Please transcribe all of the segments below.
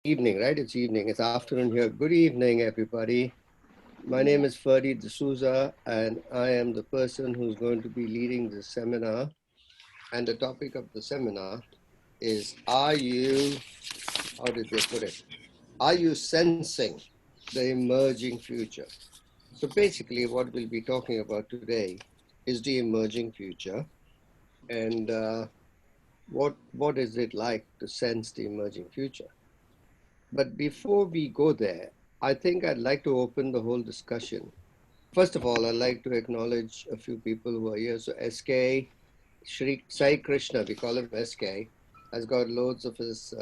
Evening, right? It's evening. It's afternoon here. Good evening, everybody. My name is Ferdi D'Souza, and I am the person who's going to be leading the seminar. And the topic of the seminar is, how did they put it? Are you sensing the emerging future? So basically, what we'll be talking about today is the emerging future, and what is it like to sense the emerging future? But before we go there, I think I'd like to open the whole discussion. First of all, I'd like to acknowledge a few people who are here. So SK, Shri Sai Krishna, we call him SK, has got loads of his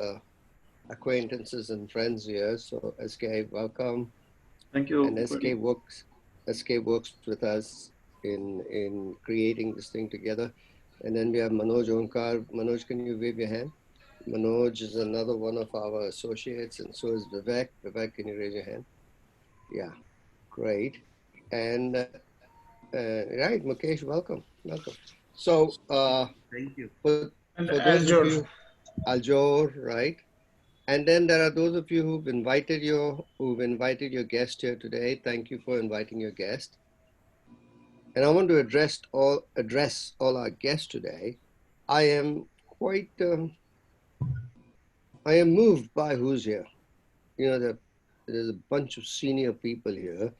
acquaintances and friends here. So SK, welcome. Thank you. And SK works with us in creating this thing together. And then we have Manoj Onkar. Manoj, can you wave your hand? Manoj is another one of our associates, and so is Vivek. Vivek, can you raise your hand? Yeah, great. And right, Mukesh, welcome, welcome. So Thank you. for And those of Azure. you, Aljor, right? And then there are those of you who've invited your guest here today. Thank you for inviting your guest. And I want to address all our guests today. I am quite I am moved by who's here. You know, there's a bunch of senior people here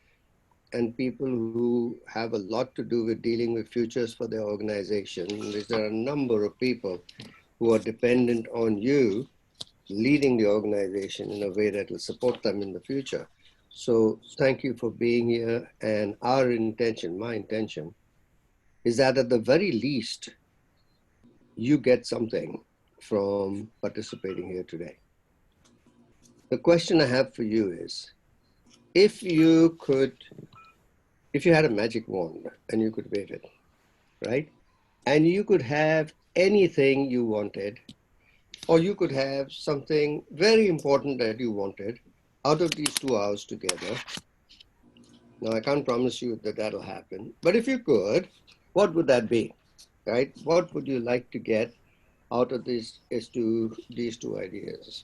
and people who have a lot to do with dealing with futures for their organization. There are a number of people who are dependent on you leading the organization in a way that will support them in the future. So thank you for being here. And my intention, is that at the very least, you get something from participating here today. The question I have for you is, if you had a magic wand and you could wave it, right? And you could have anything you wanted, or you could have something very important that you wanted out of these 2 hours together. Now, I can't promise you that that'll happen, but if you could, what would that be, right? What would you like to get out of these two ideas?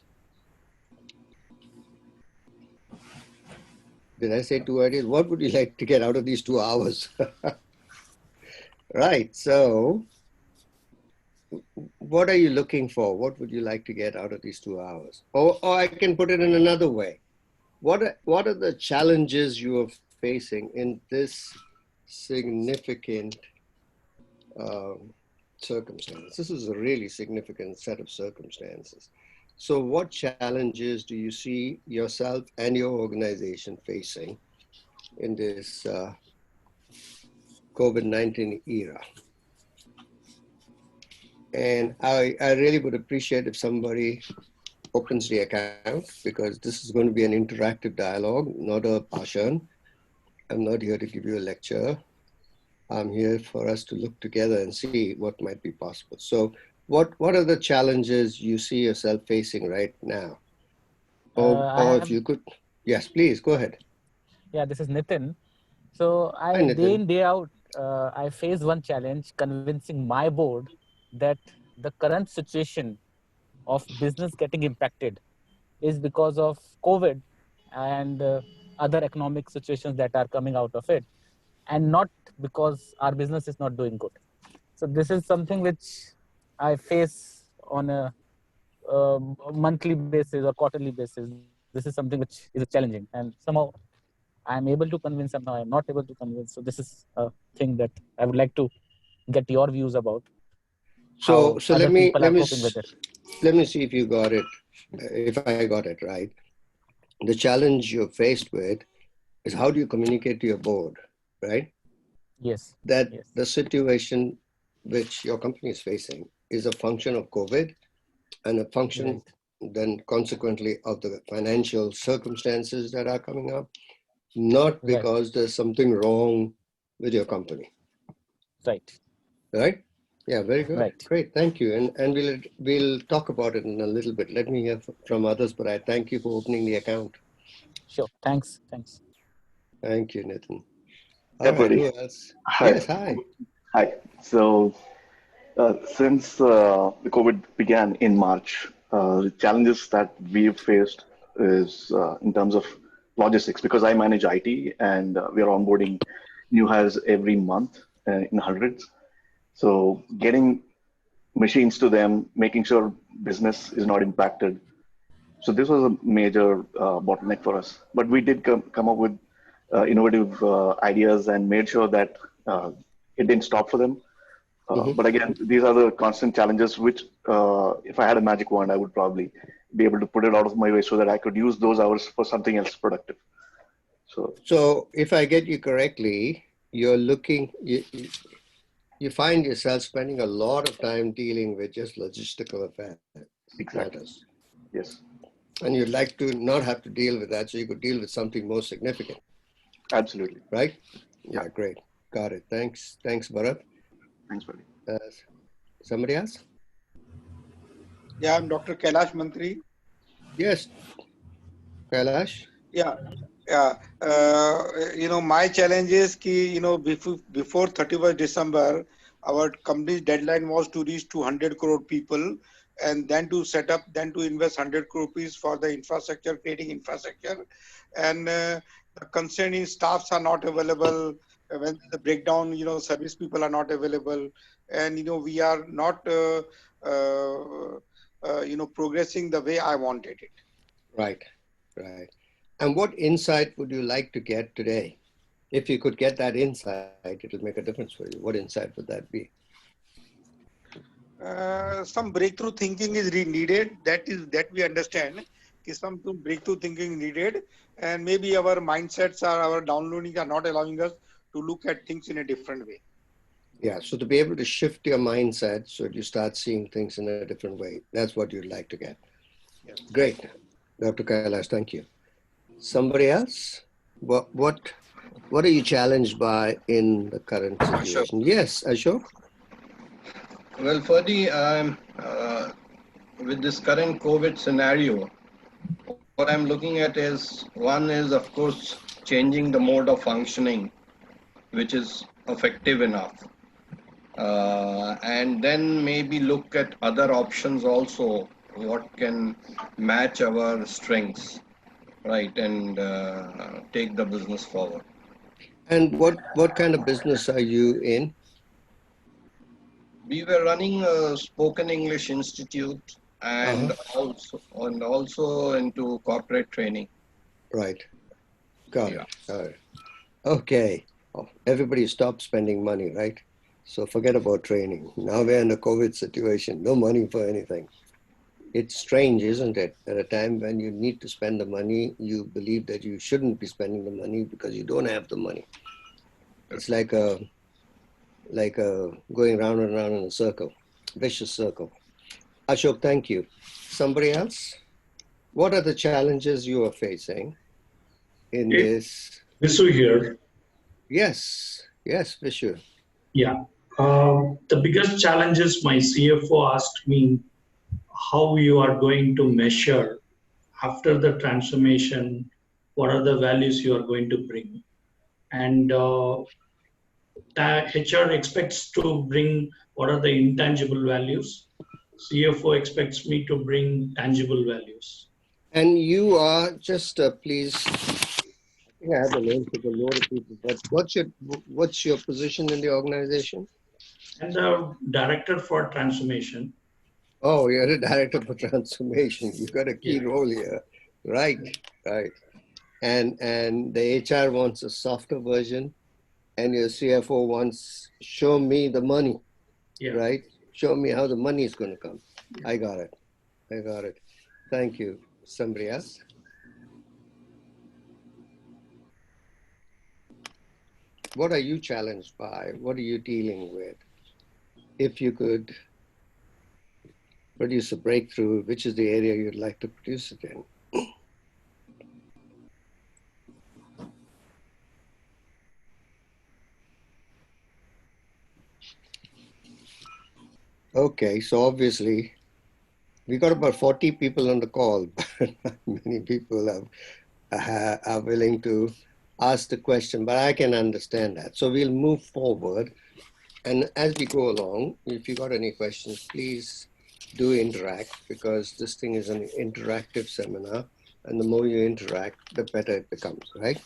Did I say 2 ideas? What would you like to get out of these 2 hours? Right. So what are you looking for? What would you like to get out of these 2 hours? Or I can put it in another way. What are the challenges you are facing in this significant circumstance? This is a really significant set of circumstances. So what challenges do you see yourself and your organization facing in this COVID-19 era? And I really would appreciate if somebody opens the account, because this is going to be an interactive dialogue, not a bhashan. I'm not here to give you a lecture. I'm here for us to look together and see what might be possible. So what are the challenges you see yourself facing right now? Or if you could, yes, please, go ahead. Yeah, this is Nitin. So Hi, day Nitin. in, day out, I face one challenge convincing my board that the current situation of business getting impacted is because of COVID and other economic situations that are coming out of it, and not because our business is not doing good. So this is something which I face on a monthly basis or quarterly basis. This is something which is challenging, and somehow I am able to convince, somehow I am not able to convince. So this is a thing that I would like to get your views about So how other people are coping with it. let me see if you got it, if I got it right. The challenge you're faced with is, how do you communicate to your board, right? Yes. That Yes. the situation which your company is facing is a function of COVID and a function Right. then consequently of the financial circumstances that are coming up, not Right. because there's something wrong with your company, Right. right? Yeah, very good. Right. Great, thank you. And we'll talk about it in a little bit. Let me hear from others, but I thank you for opening the account. Sure. Thanks. Thanks. Thank you, Nitin. Yeah, All right, buddy. who else? Hi. Yes, hi. Hi. So, since the COVID began in March, The challenges that we've faced is in terms of logistics, because I manage IT and we are onboarding new hires every month in hundreds. So getting machines to them, making sure business is not impacted. So this was a major bottleneck for us. But we did come up with innovative ideas and made sure that it didn't stop for them. But again, these are the constant challenges, which if I had a magic wand, I would probably be able to put it out of my way so that I could use those hours for something else productive. So if I get you correctly, you're looking, you find yourself spending a lot of time dealing with just logistical affairs, Exactly. matters. Yes. And you'd like to not have to deal with that, so you could deal with something more significant. Absolutely. Right? Yeah, great. Got it. Thanks. Thanks, Bharat. Thanks, Ferdi. Somebody else? Yeah, I'm Dr. Kailash Mantri. Yes. Kailash? Yeah. My challenge is before 31st December, our company's deadline was to reach 200 crore people, and then to set up, then to invest 100 crore rupees for the infrastructure, creating infrastructure. And the concerning staffs are not available. When the breakdown, service people are not available. And, we are not, progressing the way I wanted it. Right, right. And what insight would you like to get today? If you could get that insight, it'll make a difference for you. What insight would that be? Some breakthrough thinking is needed. That we understand. Some breakthrough thinking needed, and maybe our mindsets are, our downloading are not allowing us to look at things in a different way. Yeah, so to be able to shift your mindset so you start seeing things in a different way. That's what you'd like to get. Yeah. Great. Dr. Kailash, thank you. Somebody else? What are you challenged by in the current situation? Yes, Ashok? Well, Ferdi, with this current COVID scenario, what I'm looking at is, one is, of course, changing the mode of functioning, which is effective enough. And then maybe look at other options also, what can match our strengths, right, and take the business forward. And what kind of business are you in? We were running a spoken English institute and also into corporate training. Right. Got it. All right. Okay. Oh, everybody stop spending money, right? So forget about training. Now we're in a COVID situation, no money for anything. It's strange, isn't it? At a time when you need to spend the money, you believe that you shouldn't be spending the money because you don't have the money. It's like a going round and round in a circle, vicious circle. Ashok, thank you. Somebody else? What are the challenges you are facing in this? Visu here. Yes, Vishu. Yeah. The biggest challenge is my CFO asked me how you are going to measure after the transformation, what are the values you are going to bring. And HR expects to bring what are the intangible values. CFO expects me to bring tangible values. And you are just please. I think I have the name for the lower people, but what's your position in the organization? And the director for transformation. Oh, you're the director for transformation. You've got a key role here. Right. And the HR wants a softer version, and your CFO wants show me the money. Right? Show me how the money is going to come. I got it. Thank you. Somebody else? What are you challenged by? What are you dealing with? If you could produce a breakthrough, which is the area you'd like to produce it in? Okay, so obviously we got about 40 people on the call, but not many people are willing to ask the question, but I can understand that. So we'll move forward. And as we go along, if you got any questions, please do interact, because this thing is an interactive seminar, and the more you interact, the better it becomes, right?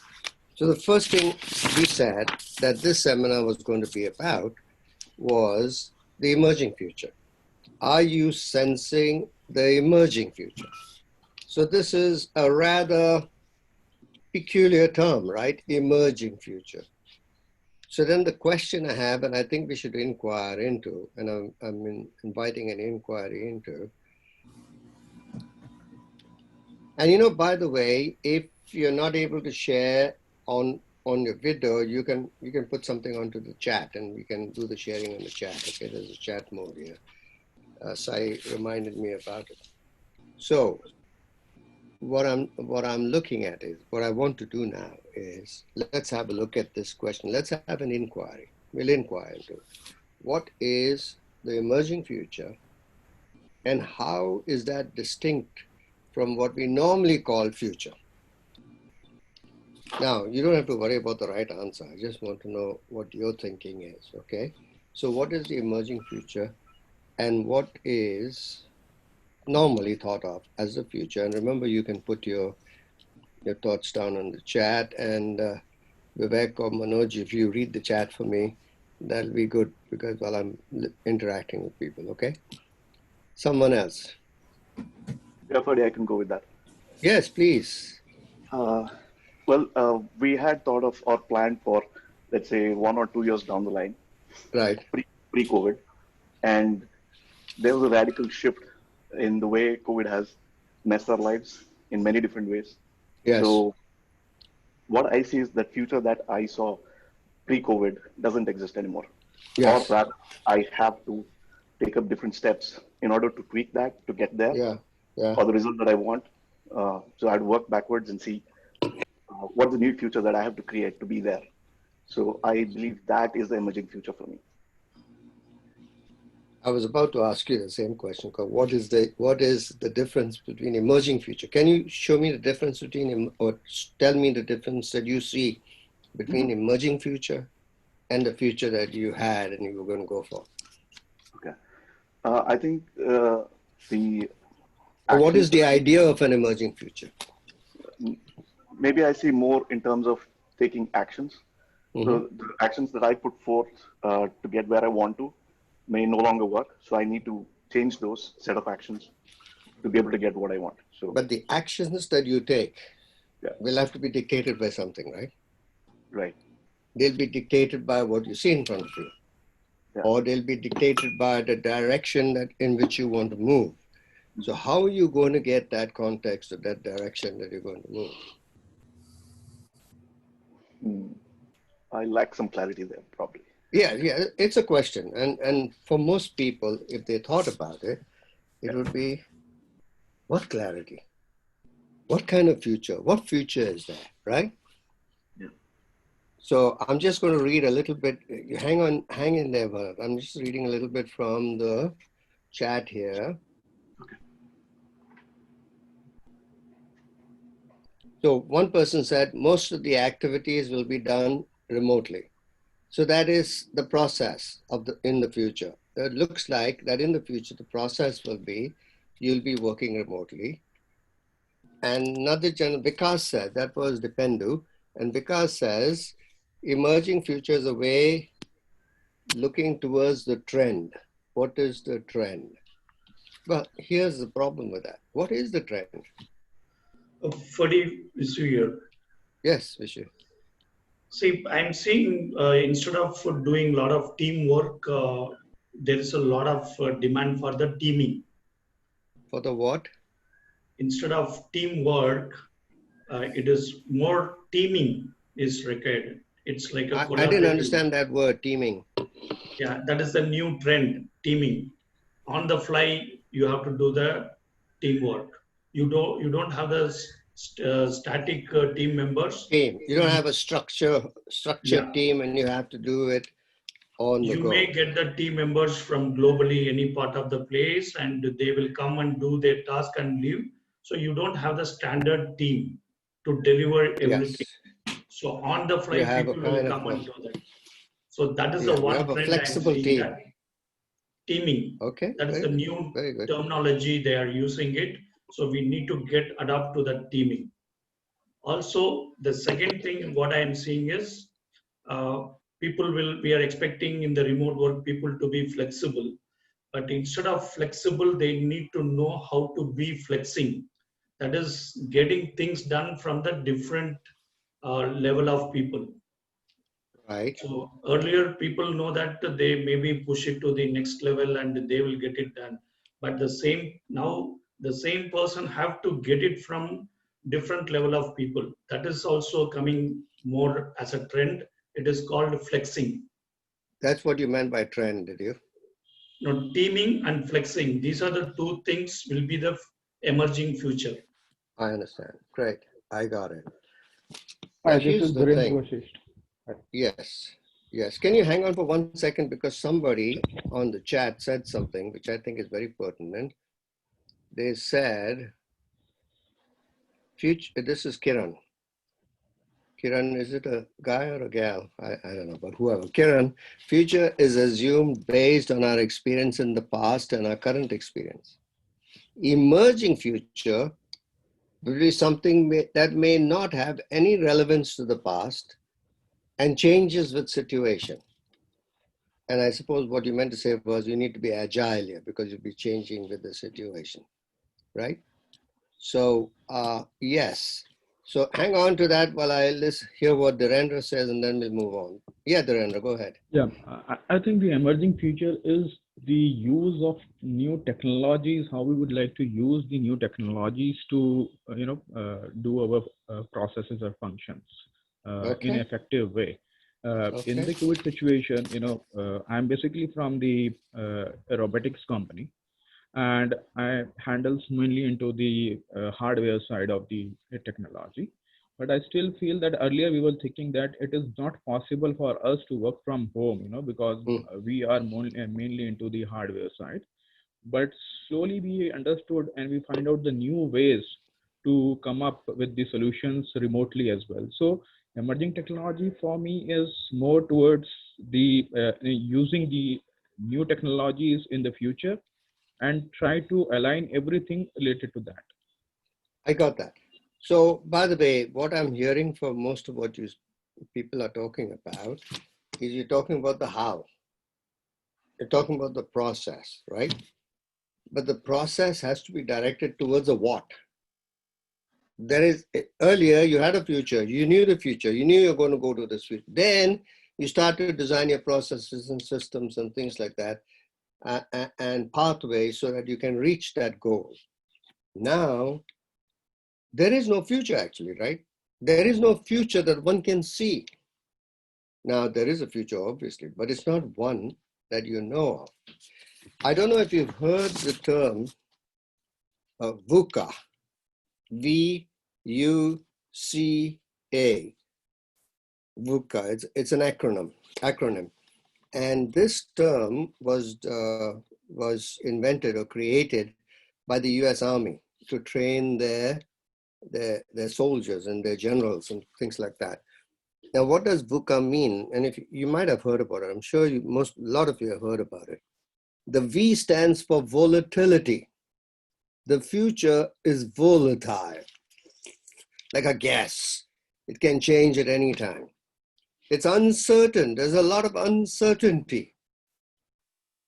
So the first thing we said that this seminar was going to be about was the emerging future. Are you sensing the emerging future? So this is a rather peculiar term, right? Emerging future. So then the question I have, and I think we should inquire into, and I'm inviting an inquiry into. And you know, by the way, if you're not able to share on your video, you can put something onto the chat, and we can do the sharing in the chat. Okay, there's a chat mode here. Sai reminded me about it. So what I'm looking at is, what I want to do now is, let's have a look at this question. Let's have an inquiry. We'll inquire into what is the emerging future, and how is that distinct from what we normally call future? Now, you don't have to worry about the right answer. I just want to know what your thinking is, okay? So what is the emerging future, and what is normally thought of as the future? And remember, you can put your thoughts down on the chat, and Vivek or Manoj, if you read the chat for me, that'll be good, because while I'm interacting with people, okay? Someone else? Yeah, Ferdi, I can go with that. Yes, please. Well, we had thought of or planned for, let's say, 1 or 2 years down the line, Right. pre-COVID, and there was a radical shift in the way COVID has messed our lives in many different ways. Yes. So what I see is that future that I saw pre-COVID doesn't exist anymore. Yes. Or rather, I have to take up different steps in order to tweak that to get there for the result that I want. So I'd work backwards and see what's the new future that I have to create to be there. So I believe that is the emerging future for me. I was about to ask you the same question. What is the difference between emerging future? Can you show me the difference between, or tell me the difference that you see between emerging future and the future that you had and you were going to go for? Okay. I think what is the idea of an emerging future? Maybe I see more in terms of taking actions. So the actions that I put forth to get where I want to may no longer work. So I need to change those set of actions to be able to get what I want. So, but the actions that you take will have to be dictated by something, right? Right. They'll be dictated by what you see in front of you, or they'll be dictated by the direction in which you want to move. So how are you going to get that context of that direction that you're going to move? I lack some clarity there, probably. Yeah, it's a question. And for most people, if they thought about it, it would be, what clarity? What kind of future? What future is that, right? Yeah. So I'm just going to read a little bit. Hang in there, Bharat. I'm just reading a little bit from the chat here. Okay. So one person said, most of the activities will be done remotely. So that is the process in the future. It looks like that in the future, the process will be, you'll be working remotely. And another Vikas said, that was Dipendu, and Vikas says, emerging future is a way looking towards the trend. What is the trend? Well, here's the problem with that. What is the trend? Ferdi D'Souza here. Yes, Vishu. See, I'm seeing instead of doing a lot of teamwork, there is a lot of demand for the teaming. For the what? Instead of teamwork, it is more teaming is required. It's like a I didn't understand that word, teaming. Yeah, that is the new trend, teaming. On the fly, you have to do the teamwork. You don't have the static team members. Team. You don't have a structured team, and you have to do it on the go. You may get the team members from globally any part of the place, and they will come and do their task and leave. So you don't have the standard team to deliver everything. Yes. So on the fly, people will come and do that. So that is the one you have a trend flexible I'm seeing team. that teaming. Okay. That is Very the good. new Very good. terminology they are using it. So we need to get adapt to that teaming. Also, the second thing what I am seeing is we are expecting in the remote work people to be flexible, but instead of flexible, they need to know how to be flexing. That is getting things done from the different level of people. Right. So earlier people know that they maybe push it to the next level and they will get it done. But now the same person have to get it from different level of people. That is also coming more as a trend. It is called flexing. That's what you meant by trend, did you? Now, teaming and flexing, these are the two things will be the emerging future. I understand. Great. I got it. Hi, Now, this here's is the Dhirendra thing. Vashisht. Hi. Yes. Yes. Can you hang on for 1 second? Because somebody on the chat said something which I think is very pertinent. They said, future, this is Kiran. Kiran, is it a guy or a gal? I don't know, but whoever. Kiran, future is assumed based on our experience in the past and our current experience. Emerging future will be something that may not have any relevance to the past and changes with situation. And I suppose what you meant to say was you need to be agile here because you'll be changing with the situation, right? So, yes. So hang on to that while let's hear what Dhirendra says and then we'll move on. Yeah, Dhirendra, go ahead. Yeah, I think the emerging future is the use of new technologies, how we would like to use the new technologies to, do our processes or functions in an effective way. In the COVID situation, I'm basically from the robotics company, and I handles mainly into the hardware side of the technology. But I still feel that earlier we were thinking that it is not possible for us to work from home, because we are mainly into the hardware side. But slowly we understood and we find out the new ways to come up with the solutions remotely as well. So emerging technology for me is more towards the using the new technologies in the future and try to align everything related to that. I got that. So, by the way, what I'm hearing from most of what you people are talking about is you're talking about the how. You're talking about the process, right? But the process has to be directed towards a what. There is, earlier you had a future, you knew the future, you knew you're going to go to this future. Then you start to design your processes and systems and things like that and pathways so that you can reach that goal. Now, there is no future actually, right? There is no future that one can see. Now, there is a future, obviously, but it's not one that you know of. I don't know if you've heard the term VUCA, V-U-C-A, VUCA. It's an acronym. And this term was invented or created by the US Army to train their soldiers and their generals and things like that. Now, what does VUCA mean? And if you might have heard about it, I'm sure a lot of you have heard about it. The V stands for volatility. The future is volatile, like a gas. It can change at any time. It's uncertain. There's a lot of uncertainty.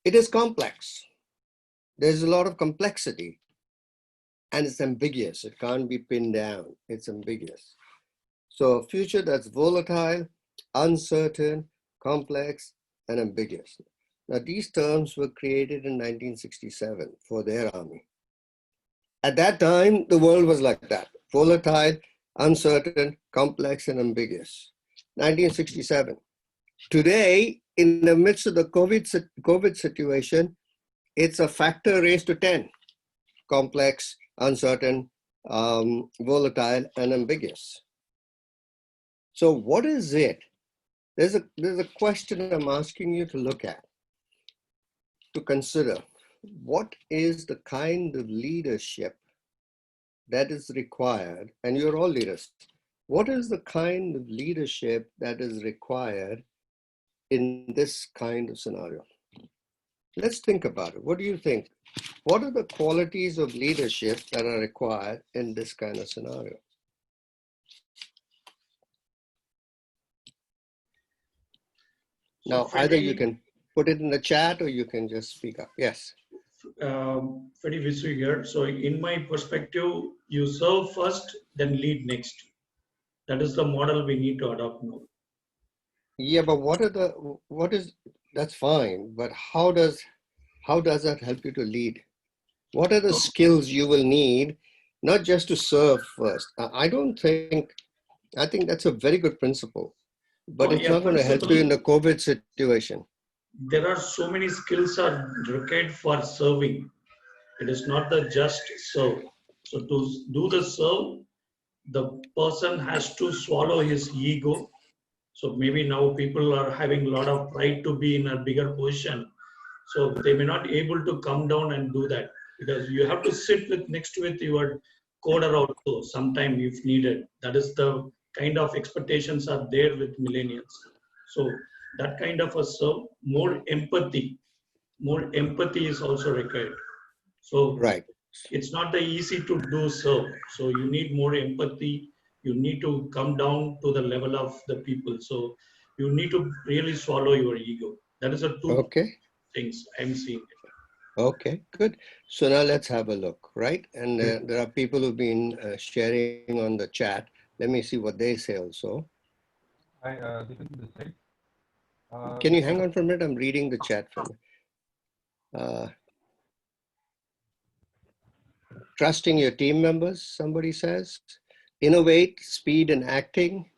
It is complex. There's a lot of complexity. And it's ambiguous. It can't be pinned down. It's ambiguous. So a future that's volatile, uncertain, complex, and ambiguous. Now, these terms were created in 1967 for their army. At that time, the world was like that: volatile, uncertain, complex, and ambiguous. 1967. Today, in the midst of the COVID situation, it's a factor raised to 10. Complex, uncertain, volatile, and ambiguous. So what is it? There's a question I'm asking you to look at, to consider. What is the kind of leadership that is required? And you're all leaders. What is the kind of leadership that is required in this kind of scenario? Let's think about it. What do you think? What are the qualities of leadership that are required in this kind of scenario? Now, either you can put it in the chat or you can just speak up. Yes. Ferdi D'Souza here. So in my perspective, you serve first, then lead next. That is the model we need to adopt now. Yeah, but that's fine, but how does that help you to lead? What are the skills you will need, not just to serve first? I think that's a very good principle, but it's not going to help you in the COVID situation. There are so many skills are required for serving. It is not the just serve. So to do the serve, the person has to swallow his ego. So maybe now people are having a lot of pride to be in a bigger position. So they may not able to come down and do that, because you have to sit with next with your coder also sometime if needed. That is the kind of expectations are there with millennials. So that kind of a serve, more empathy is also required. So Right. it's not the easy to do serve. So you need more empathy. You need to come down to the level of the people. So you need to really swallow your ego. That is the two things I'm seeing. Okay, good. So now let's have a look, right? And there are people who've been sharing on the chat. Let me see what they say also. Hi, this is this side. Can you hang on for a minute? I'm reading the chat from trusting your team members, somebody says. Innovate, speed and acting.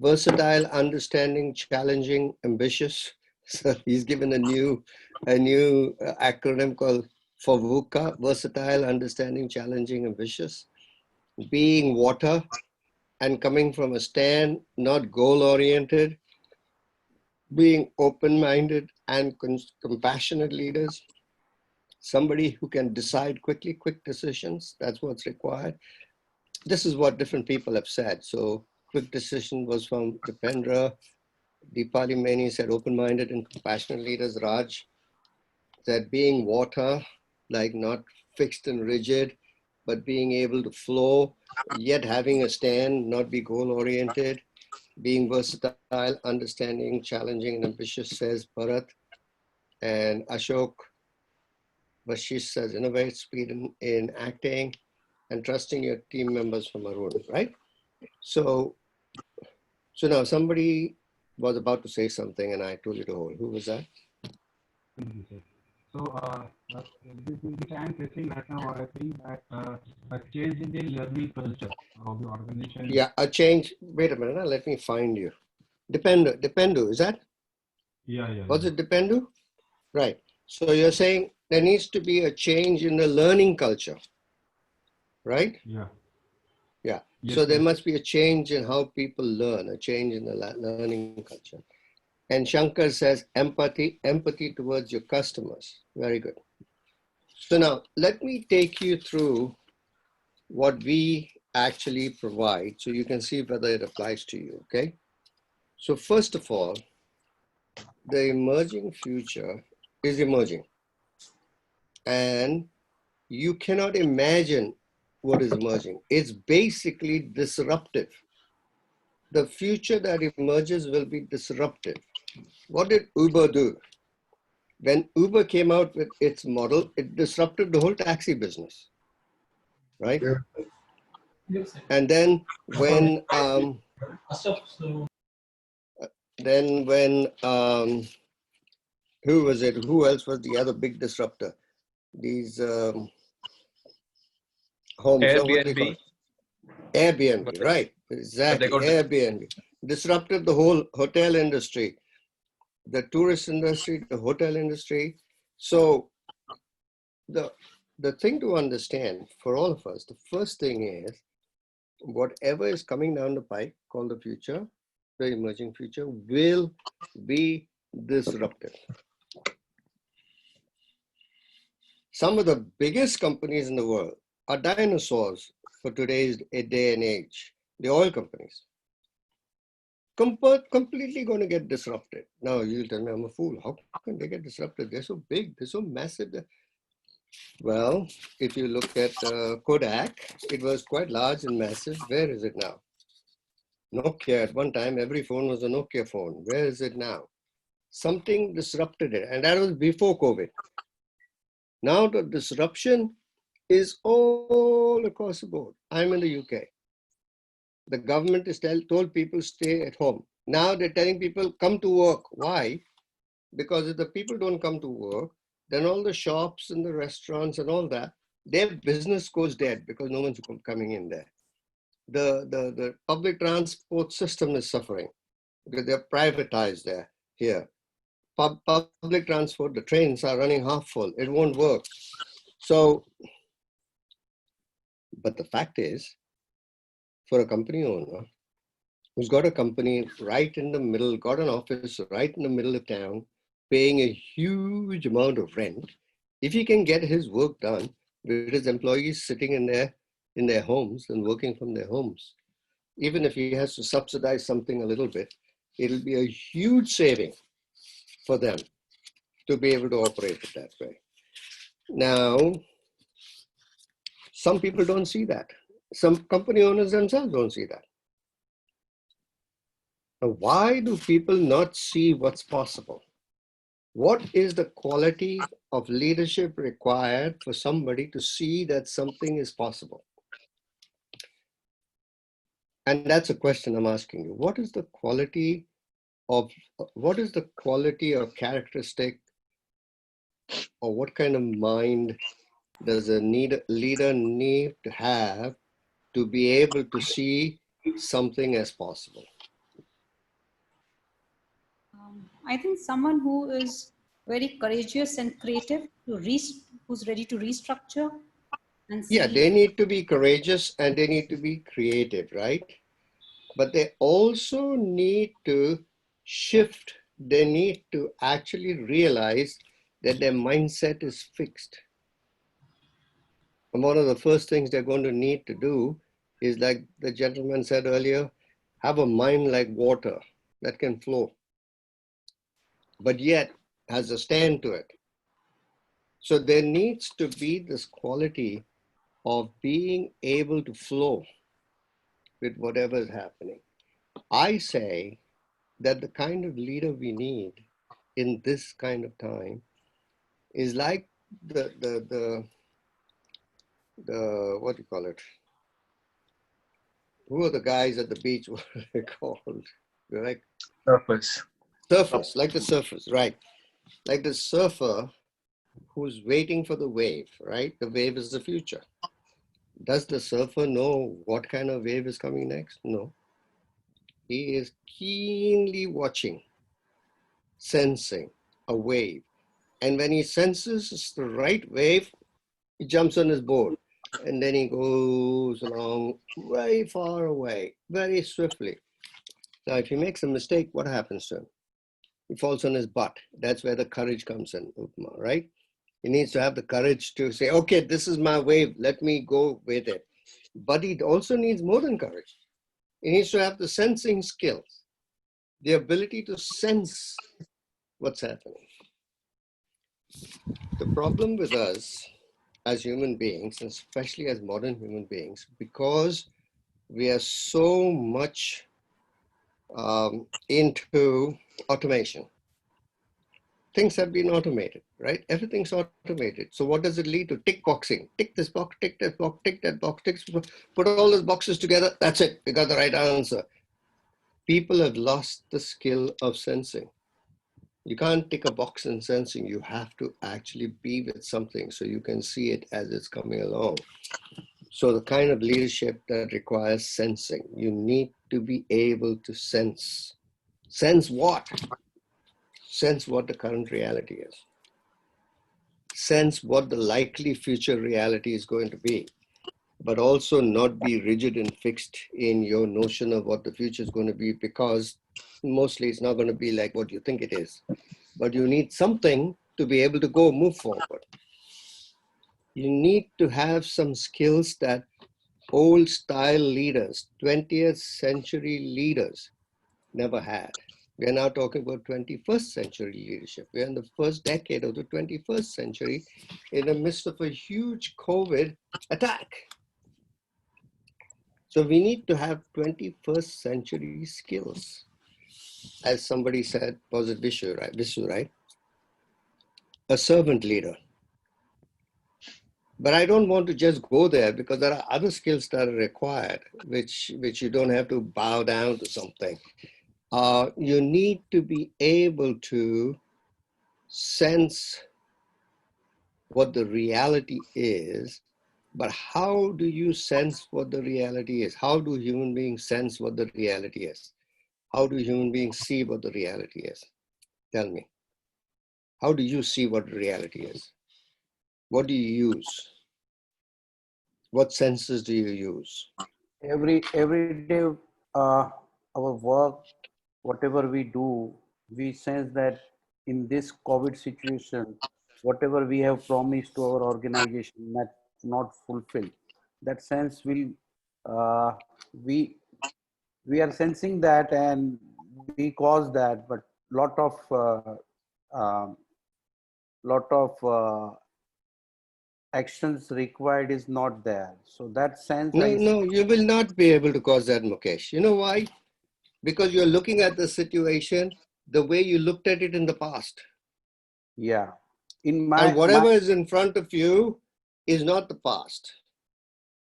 Versatile, understanding, challenging, ambitious. So he's given a new acronym called FOVUCA, versatile, understanding, challenging, ambitious. Being water and coming from a stand, not goal-oriented. Being open-minded and compassionate leaders. Somebody who can decide quickly, quick decisions. That's what's required. This is what different people have said. So quick decision was from Dipendra. Deepali Mani said open-minded and compassionate leaders. Raj said being water, like not fixed and rigid, but being able to flow, yet having a stand, not be goal-oriented. Being versatile, understanding, challenging, and ambitious, says Bharat. And Ashok Bashish says innovate, speed in acting, and trusting your team members from Arun, right? So now somebody was about to say something and I told you to hold. Who was that? So which I am facing right now, I think that a change in the learning culture of the organization. Yeah, a change. Wait a minute, let me find you. Dependu, is that? Yeah. Was it Dependu? Right. So you're saying there needs to be a change in the learning culture, right? Yeah. Yeah. Yes, So there must be a change in how people learn, a change in the learning culture. And Shankar says empathy towards your customers. Very good. So now let me take you through what we actually provide so you can see whether it applies to you, okay? So first of all, the emerging future is emerging. And you cannot imagine what is emerging. It's basically disruptive. The future that emerges will be disruptive. What did Uber do? When Uber came out with its model, it disrupted the whole taxi business, right? And then when who was it? Who else was the other big disruptor? These homes. Airbnb. Airbnb, right? Exactly. Airbnb disrupted the whole hotel industry, the tourist industry, the hotel industry. So the thing to understand for all of us, the first thing is whatever is coming down the pipe called the future, the emerging future, will be disruptive. Some of the biggest companies in the world are dinosaurs for today's day and age, the oil companies. completely going to get disrupted. Now you'll tell me I'm a fool. How can they get disrupted? They're so big, they're so massive. Well, if you look at Kodak, it was quite large and massive. Where is it now? Nokia, at one time, every phone was a Nokia phone. Where is it now? Something disrupted it, and that was before COVID. Now the disruption is all across the board. I'm in the UK. The government is told people stay at home. Now they're telling people come to work. Why? Because if the people don't come to work, then all the shops and the restaurants and all that, their business goes dead because no one's coming in there. The public transport system is suffering because they're privatized there here. Public transport, the trains are running half full. It won't work. So, but the fact is, for a company owner who's got a company right in the middle, got an office right in the middle of town, paying a huge amount of rent, if he can get his work done with his employees sitting in their homes and working from their homes, even if he has to subsidize something a little bit, it'll be a huge saving for them to be able to operate it that way. Now, some people don't see that. Some company owners themselves don't see that. Now, why do people not see what's possible? What is the quality of leadership required for somebody to see that something is possible? And that's a question I'm asking you. What is the quality or characteristic, or what kind of mind does a leader need to have to be able to see something as possible? I think someone who is very courageous and creative, who's ready to restructure and see. Yeah, they need to be courageous and they need to be creative, right? But they also need to shift. They need to actually realize that their mindset is fixed. And one of the first things they're going to need to do is, like the gentleman said earlier, have a mind like water that can flow, but yet has a stand to it. So there needs to be this quality of being able to flow with whatever is happening. I say that the kind of leader we need in this kind of time is like the what do you call it? Who are the guys at the beach? What are they called? They're like Purpose. surfers, like the surfers, right? Like the surfer who's waiting for the wave, right? The wave is the future. Does the surfer know what kind of wave is coming next? No. He is keenly watching, sensing a wave. And when he senses it's the right wave, he jumps on his board. And then he goes along very far away, very swiftly. Now, if he makes a mistake, what happens to him? He falls on his butt. That's where the courage comes in, right? He needs to have the courage to say, okay, this is my wave. Let me go with it. But he also needs more than courage. He needs to have the sensing skills, the ability to sense what's happening. The problem with us as human beings, and especially as modern human beings, because we are so much into automation. Things have been automated, right? Everything's automated. So what does it lead to? Tick boxing. Tick this box, tick that box, tick that box, put all those boxes together. That's it. We got the right answer. People have lost the skill of sensing. You can't tick a box in sensing. You have to actually be with something so you can see it as it's coming along. So the kind of leadership that requires sensing, you need to be able to sense. Sense what? Sense what the current reality is. Sense what the likely future reality is going to be, but also not be rigid and fixed in your notion of what the future is going to be, because mostly it's not going to be like what you think it is. But you need something to be able to go move forward. You need to have some skills that old style leaders, 20th century leaders never had. We are now talking about 21st century leadership. We're in the first decade of the 21st century in the midst of a huge COVID attack. So we need to have 21st century skills. As somebody said, was it Vishu, right? A servant leader. But I don't want to just go there because there are other skills that are required, which you don't have to bow down to something. You need to be able to sense what the reality is, but how do you sense what the reality is? How do human beings sense what the reality is? How do human beings see what the reality is? Tell me. How do you see what reality is? What do you use? What senses do you use? Every day, our work, whatever we do, we sense that in this COVID situation, whatever we have promised to our organization, that's not fulfilled. That sense will, we are sensing that, and we cause that, but uh, lot of actions required is not there. So that sense, No, you will not be able to cause that, Mukesh. You know why? Because you're looking at the situation the way you looked at it in the past. Yeah. And whatever is in front of you is not the past.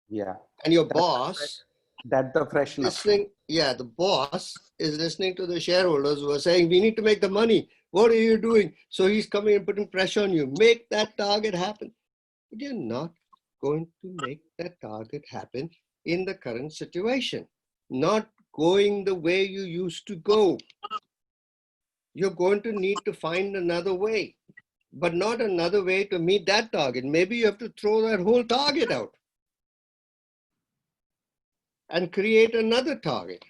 Yeah. And your boss, that's the freshness. The boss is listening to the shareholders who are saying, we need to make the money. What are you doing? So he's coming and putting pressure on you. Make that target happen. But you're not going to make that target happen in the current situation. Not going the way you used to go. You're going to need to find another way, but not another way to meet that target. Maybe you have to throw that whole target out and create another target.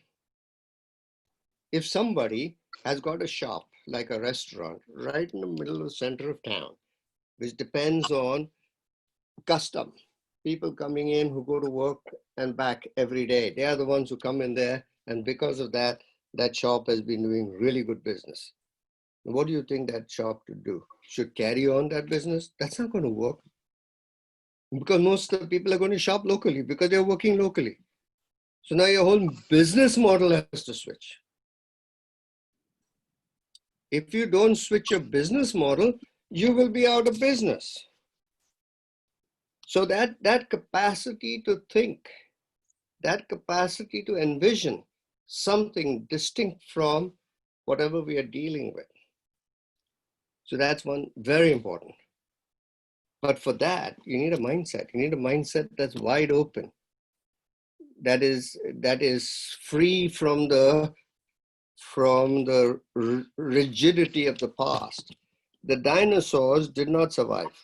If somebody has got a shop, like a restaurant, right in the middle of the center of town, which depends on custom, people coming in who go to work and back every day, they are the ones who come in there, and because of that, that shop has been doing really good business. What do you think that shop should do? Should carry on that business? That's not going to work. Because most of the people are going to shop locally because they're working locally. So now your whole business model has to switch. If you don't switch your business model, you will be out of business. So that capacity to think, that capacity to envision something distinct from whatever we are dealing with. So that's one very important. But for that, you need a mindset. You need a mindset that's wide open, that is free from the rigidity of the past. The dinosaurs did not survive.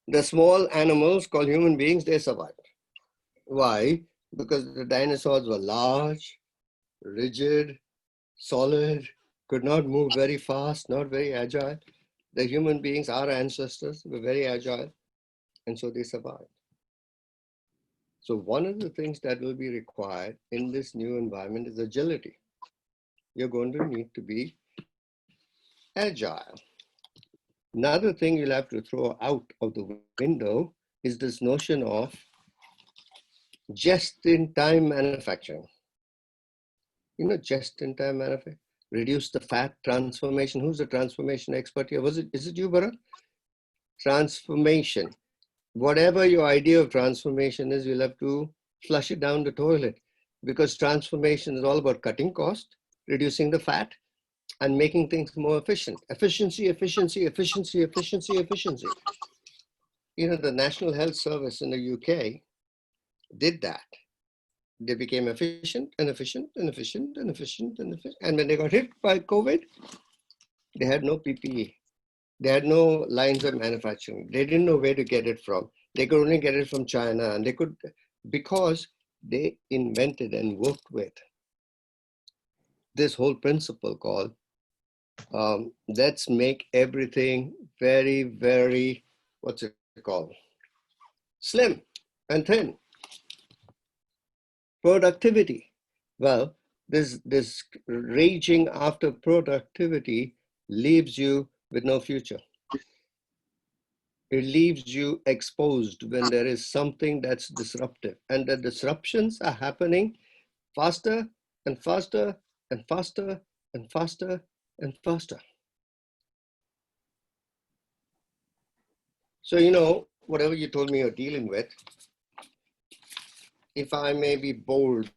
The small animals called human beings, they survived. Why? Because the dinosaurs were large, rigid, solid, could not move very fast, not very agile. The human beings, our ancestors, were very agile, and so they survived. So one of the things that will be required in this new environment is agility. You're going to need to be agile. Another thing you'll have to throw out of the window is this notion of just-in-time manufacturing. You know, just-in-time manufacturing. Reduce the fat transformation. Who's the transformation expert here? Is it you, Bharat? Transformation. Whatever your idea of transformation is, you'll have to flush it down the toilet, because transformation is all about cutting cost, reducing the fat, and making things more efficient. Efficiency, efficiency, efficiency, efficiency, efficiency. You know, the National Health Service in the UK did that. They became efficient and efficient and efficient and efficient and efficient. And when they got hit by COVID, they had no PPE. They had no lines of manufacturing. They didn't know where to get it from. They could only get it from China, and they could, because they invented and worked with this whole principle called let's make everything very, very, what's it called? Slim and thin. Productivity. Well, this raging after productivity leaves you with no future. It leaves you exposed when there is something that's disruptive, and the disruptions are happening faster and faster and faster and faster and faster. So, you know, whatever you told me you're dealing with, if I may be bold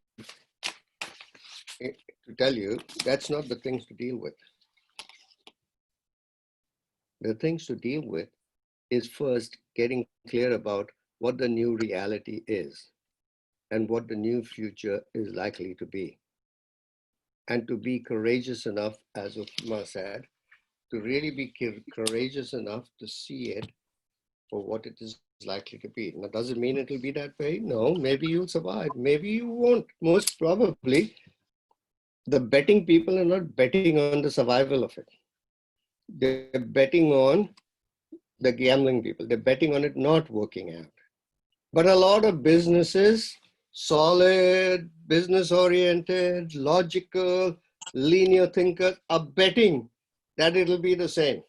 to tell you, that's not the things to deal with. The things to deal with is first getting clear about what the new reality is and what the new future is likely to be. And to be courageous enough, as Upma said, to really be courageous enough to see it for what it is likely to be. Now, does it mean it'll be that way? No, maybe you'll survive. Maybe you won't. Most probably, the betting people are not betting on the survival of it. They're betting on the gambling people. They're betting on it not working out. But a lot of businesses, solid, business-oriented, logical, linear thinkers are betting that it'll be the same.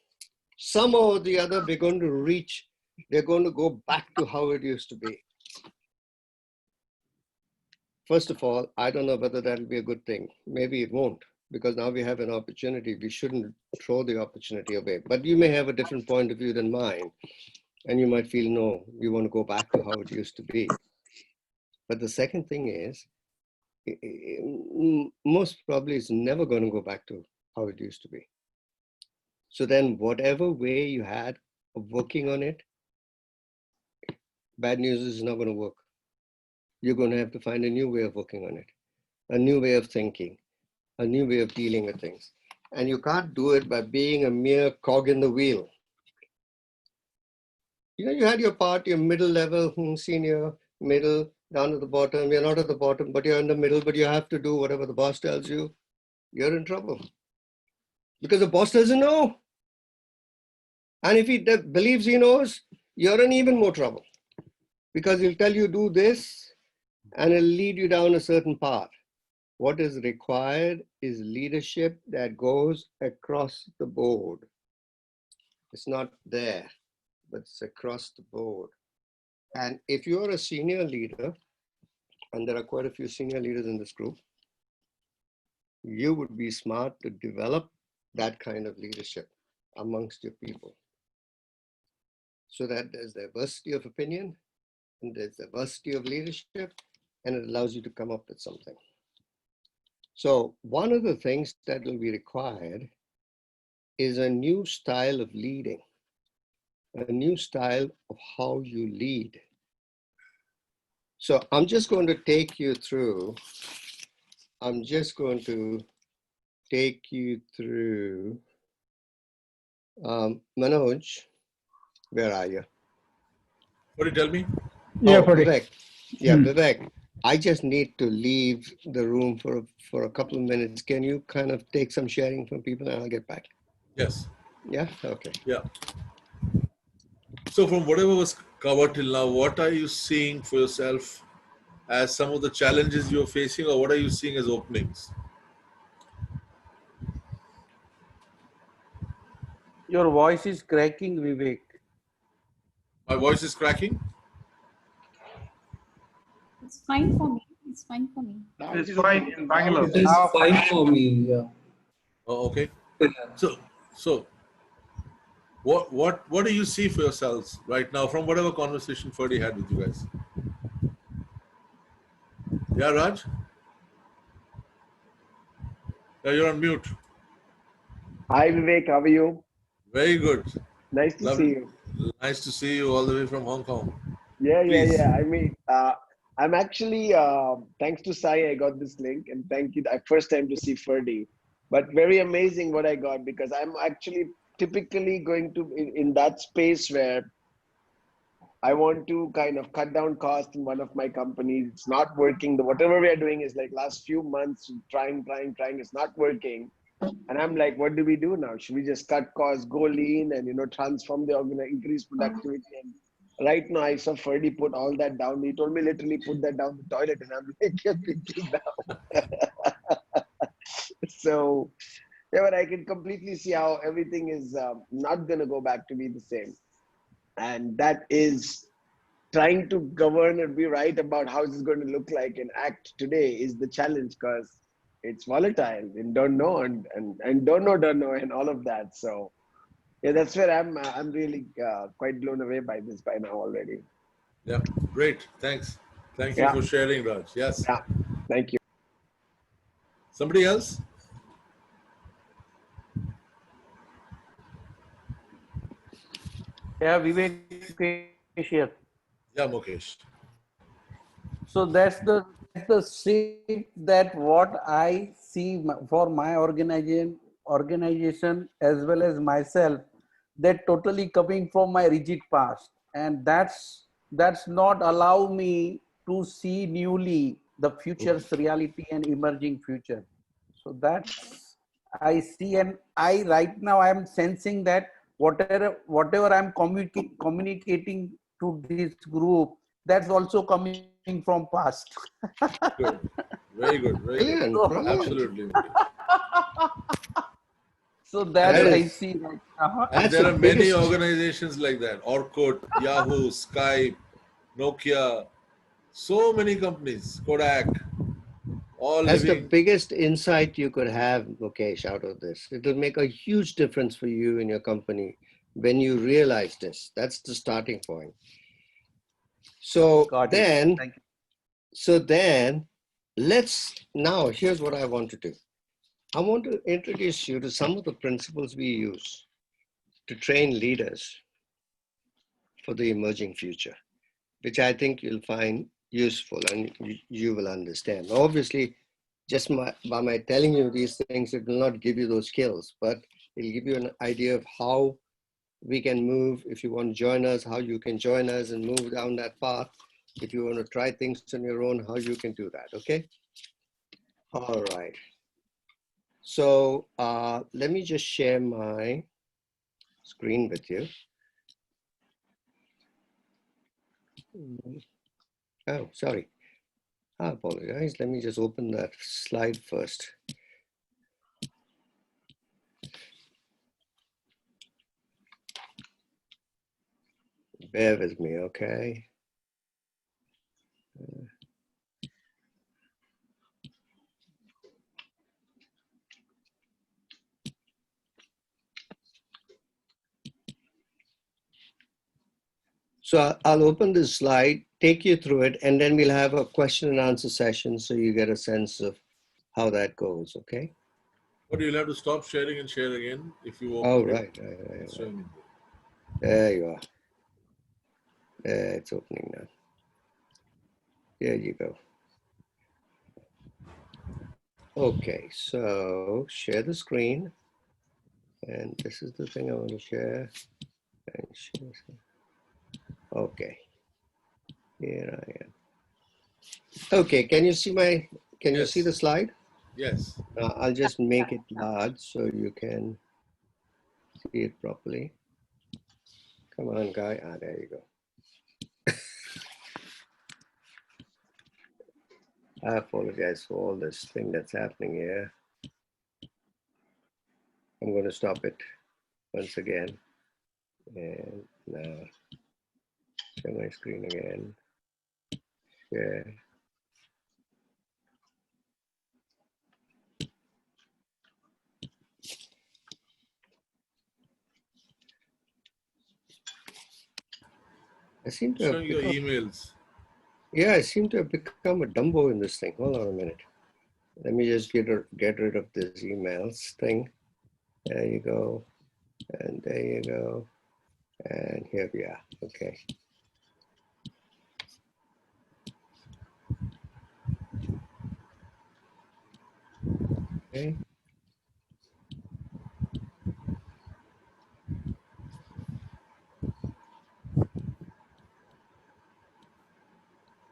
Somehow or the other, they're going to reach, they're going to go back to how it used to be. First of all, I don't know whether that'll be a good thing. Maybe it won't, because now we have an opportunity. We shouldn't throw the opportunity away. But you may have a different point of view than mine. And you might feel, no, you want to go back to how it used to be. But the second thing is, most probably it's never going to go back to how it used to be. So then whatever way you had of working on it, bad news is not going to work. You're going to have to find a new way of working on it, a new way of thinking, a new way of dealing with things. And you can't do it by being a mere cog in the wheel. You know, you had your part, your middle level, senior, middle, down at the bottom. You're not at the bottom, but you're in the middle, but you have to do whatever the boss tells you. You're in trouble. Because the boss doesn't know. And if he believes he knows, you're in even more trouble. Because he'll tell you do this, and it'll lead you down a certain path. What is required is leadership that goes across the board. It's not there, but it's across the board. And if you're a senior leader, and there are quite a few senior leaders in this group, you would be smart to develop that kind of leadership amongst your people, so that there's diversity of opinion and there's diversity of leadership, and it allows you to come up with something. So one of the things that will be required is a new style of leading, a new style of how you lead. So I'm just going to take you through, Manoj, where are you? What did you tell me? Yeah, oh, Ferdi. Vivek. Yeah, Vivek. I just need to leave the room for a couple of minutes. Can you kind of take some sharing from people and I'll get back? Yes. Yeah, okay. Yeah. So from whatever was covered till now, what are you seeing for yourself as some of the challenges you're facing, or what are you seeing as openings? Your voice is cracking, Vivek. My voice is cracking? It's fine for me. It's fine for me. It's fine in Bangalore. It is fine for me. Yeah. Oh, okay. So what do you see for yourselves right now from whatever conversation Ferdi had with you guys? Yeah, Raj? Yeah, you're on mute. Hi Vivek, how are you? Very good. Nice to see you. Nice to see you all the way from Hong Kong. Yeah. Please. I mean, I'm actually, thanks to Sai, I got this link, and thank you. First time to see Ferdi, but very amazing what I got, because I'm actually typically going to in that space where I want to kind of cut down cost in one of my companies. It's not working. Whatever we are doing is like last few months trying. It's not working. And I'm like, what do we do now? Should we just cut costs, go lean, and transform the organization, increase productivity, and right now I saw Ferdi put all that down. He told me literally put that down the toilet, and I'm like, you're thinking now. So, yeah, but I can completely see how everything is not going to go back to be the same. And that is trying to govern and be right about how it's going to look like and act today is the challenge, because it's volatile and don't know and don't know and all of that. So yeah, that's where I'm really quite blown away by this by now already. Yeah, great. Thanks. Thank you Yeah, for sharing, Raj. Yes. yeah, thank you. Somebody else? Yeah, Vivek Mukesh here. Yeah, Mukesh. So that's the shift that what I see for my organization as well as myself, that totally coming from my rigid past, and that's not allow me to see newly the future's reality and emerging future. So that's I see, and I right now I am sensing that whatever I'm communicating to this group, that's also coming from past. Good. Very good. Very good. Brilliant, So, brilliant. Absolutely, Mukesh. so That that I is, see right now. And that's there the are many biggest, organizations like that. Orkut, Yahoo, Skype, Nokia, so many companies, Kodak, all that's the living. biggest insight you could have, Mukesh, out of this. It will make a huge difference for you and your company when you realize this. That's the starting point. So Got it. then, Thank you. now here's what I want to do. I want to introduce you to some of the principles we use to train leaders for the emerging future, which I think you'll find useful and you will understand. Obviously, just by my telling you these things, it will not give you those skills, but it'll give you an idea of how we can move. If you want to join us, how you can join us and move down that path. If you want to try things on your own, how you can do that, okay? All right. So let me just share my screen with you. Oh, sorry. I apologize. Let me just open that slide first. Bear with me, okay? So I'll open this slide, take you through it, and then we'll have a question and answer session so you get a sense of how that goes, okay? But you'll have to stop sharing and share again if you Oh, open it. right. It's showing. There you are. There, it's opening now. There you go. Okay, so share the screen. And this is the thing I want to share. And share. Okay, here I am. Okay, can you see you see the slide? Yes. I'll just make it large so you can see it properly. Come on, guy. There you go. I apologize for all this thing that's happening here. I'm going to stop it once again. And now, share my screen again. Share. I seem to have Showing your emails. Yeah, I seem to have become a Dumbo in this thing. Hold on a minute. Let me just get rid of this emails thing. There you go. And there you go. And here we are. Okay. Okay.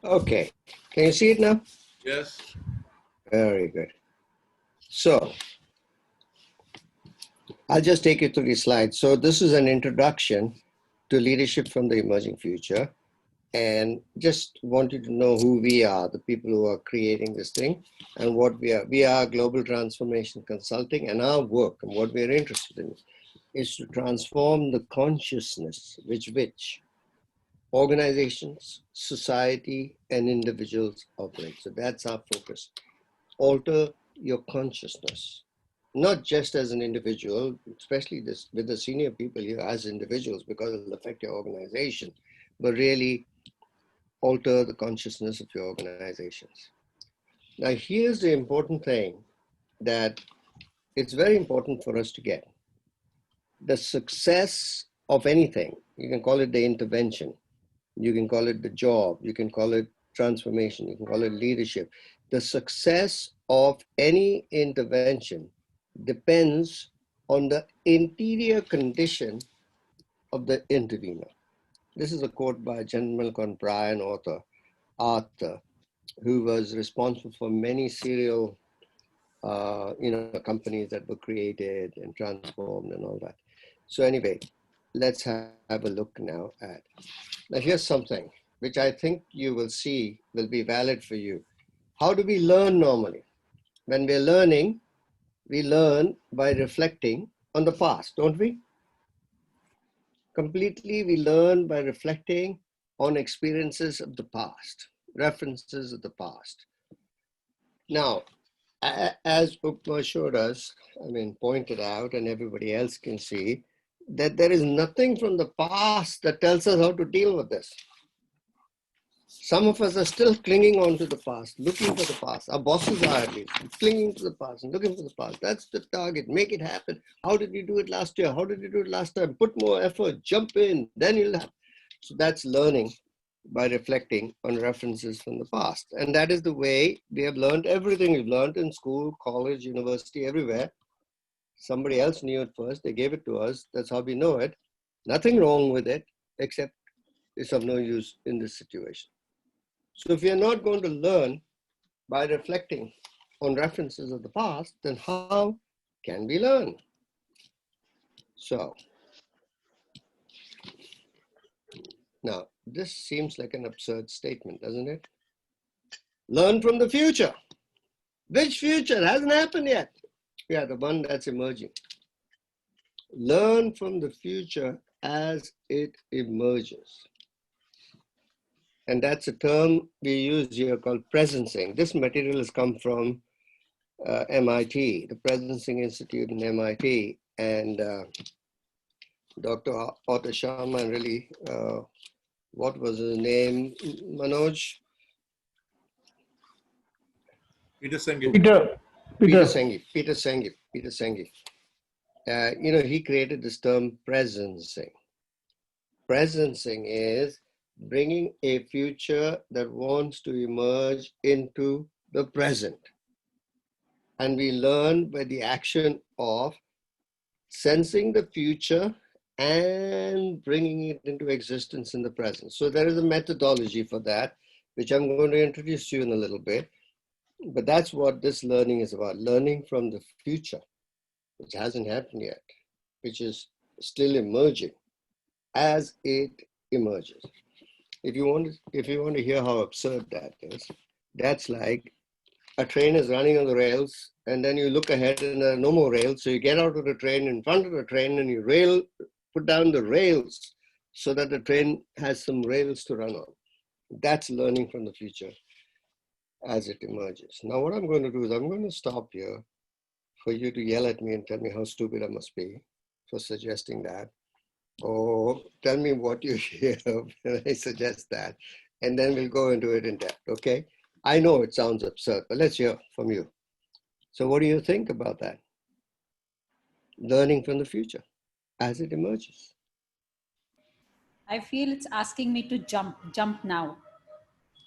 Okay. Can you see it now? Yes. Very good. So I'll just take you through these slides. So this is an introduction to leadership from the emerging future, and just wanted to know who we are, the people who are creating this thing, and what we are. We are Global Transformation Consulting, and our work and what we are interested in is to transform the consciousness which organizations, society, and individuals operate. So that's our focus. Alter your consciousness, not just as an individual, especially this with the senior people here as individuals, because it'll affect your organization, but really alter the consciousness of your organizations. Now, here's the important thing that it's very important for us to get. The success of anything, you can call it the intervention, you can call it the job, you can call it transformation, you can call it leadership. The success of any intervention depends on the interior condition of the intervener. This is a quote by a gentleman called Brian Otto, who was responsible for many serial companies that were created and transformed and all that. So anyway, let's have a look now at. Now here's something which I think you will see will be valid for you. How do we learn normally? When we're learning, we learn by reflecting on the past, don't we? Completely, we learn by reflecting on experiences of the past, references of the past. Now, as Upma showed us, pointed out, and everybody else can see, that there is nothing from the past that tells us how to deal with this. Some of us are still clinging on to the past, looking for the past. Our bosses are at least clinging to the past and looking for the past. That's the target. Make it happen. How did you do it last year? How did you do it last time? Put more effort, jump in, then you'll have. So that's learning by reflecting on references from the past. And that is the way we have learned everything we've learned in school, college, university, everywhere. Somebody else knew it first. They gave it to us. That's how we know it. Nothing wrong with it, except it's of no use in this situation. So if you're not going to learn by reflecting on references of the past, then how can we learn? So now this seems like an absurd statement, doesn't it? Learn from the future. Which future? It hasn't happened yet. Yeah, the one that's emerging. Learn from the future as it emerges. And that's a term we use here called presencing. This material has come from MIT, the Presencing Institute in MIT, and Dr. Otto Scharmer, really, what was his name, Manoj? Peter Senge. Peter Senge. He created this term presencing. Presencing is bringing a future that wants to emerge into the present. And we learn by the action of sensing the future and bringing it into existence in the present. So there is a methodology for that, which I'm going to introduce to you in a little bit. But that's what this learning is about, learning from the future, which hasn't happened yet, which is still emerging as it emerges. If you want to hear how absurd that is, that's like a train is running on the rails, and then you look ahead and there are no more rails. So you get out of the train, in front of the train, and you put down the rails so that the train has some rails to run on. That's learning from the future as it emerges. Now, what I'm going to do is I'm going to stop here for you to yell at me and tell me how stupid I must be for suggesting that. Or tell me what you hear when I suggest that, and then we'll go into it in depth, okay? I know it sounds absurd, but let's hear from you. So what do you think about that? Learning from the future as it emerges. I feel it's asking me to jump now.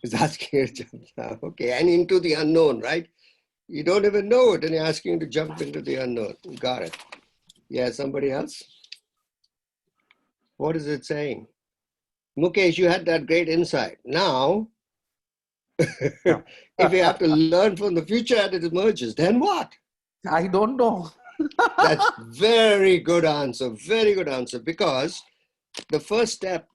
It's asking you to jump now, okay, and into the unknown, right? You don't even know it, and you're asking you to jump into the unknown. Got it. Yeah, somebody else? What is it saying? Mukesh, you had that great insight. Now, if you have to learn from the future as it emerges, then what? I don't know. That's very good answer, because the first step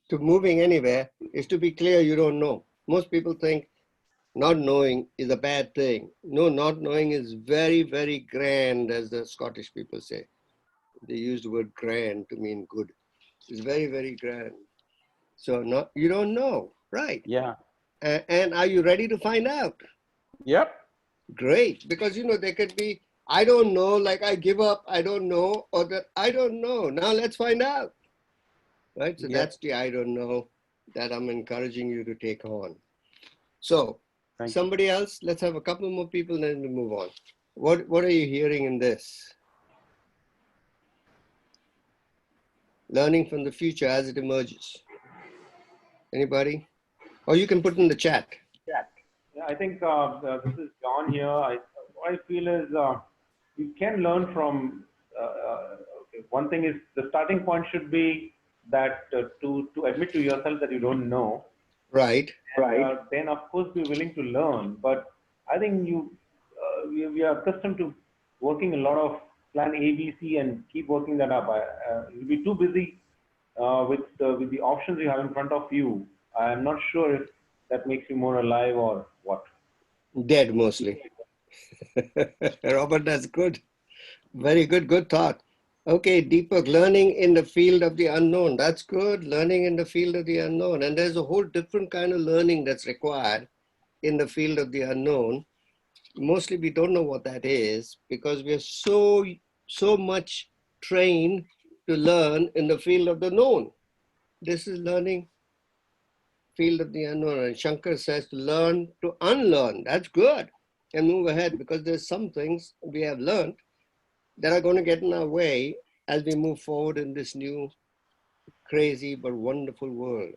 to moving anywhere is to be clear you don't know. Most people think not knowing is a bad thing. No, not knowing is very, very grand, as the Scottish people say. They use the word grand to mean good. It's very, very grand. So not, you don't know, right? Yeah. And are you ready to find out? Yep. Great, because there could be, I don't know, like I give up, I don't know, or that I don't know. Now let's find out. Right? So Yep. that's the I don't know that I'm encouraging you to take on. So somebody else, let's have a couple more people and then we move on. What are you hearing in this? Learning from the future as it emerges. Anybody? Or you can put in the chat. Yeah, I think this is John here. What I feel is you can learn from. One thing is the starting point should be that to admit to yourself that you don't know. Right. And, then of course be willing to learn. But I think we are accustomed to working a lot of plan A, B, C, and keep working that up. You'll be too busy with the options you have in front of you. I'm not sure if that makes you more alive or what. Dead mostly. Robert, that's good. Very good, good thought. Okay, Deepak, learning in the field of the unknown. That's good, learning in the field of the unknown. And there's a whole different kind of learning that's required in the field of the unknown. Mostly we don't know what that is because we're so much trained to learn in the field of the known. This is learning field of the unknown. And Shankar says to learn to unlearn. That's good. And move ahead because there's some things we have learned that are going to get in our way as we move forward in this new, crazy, but wonderful world.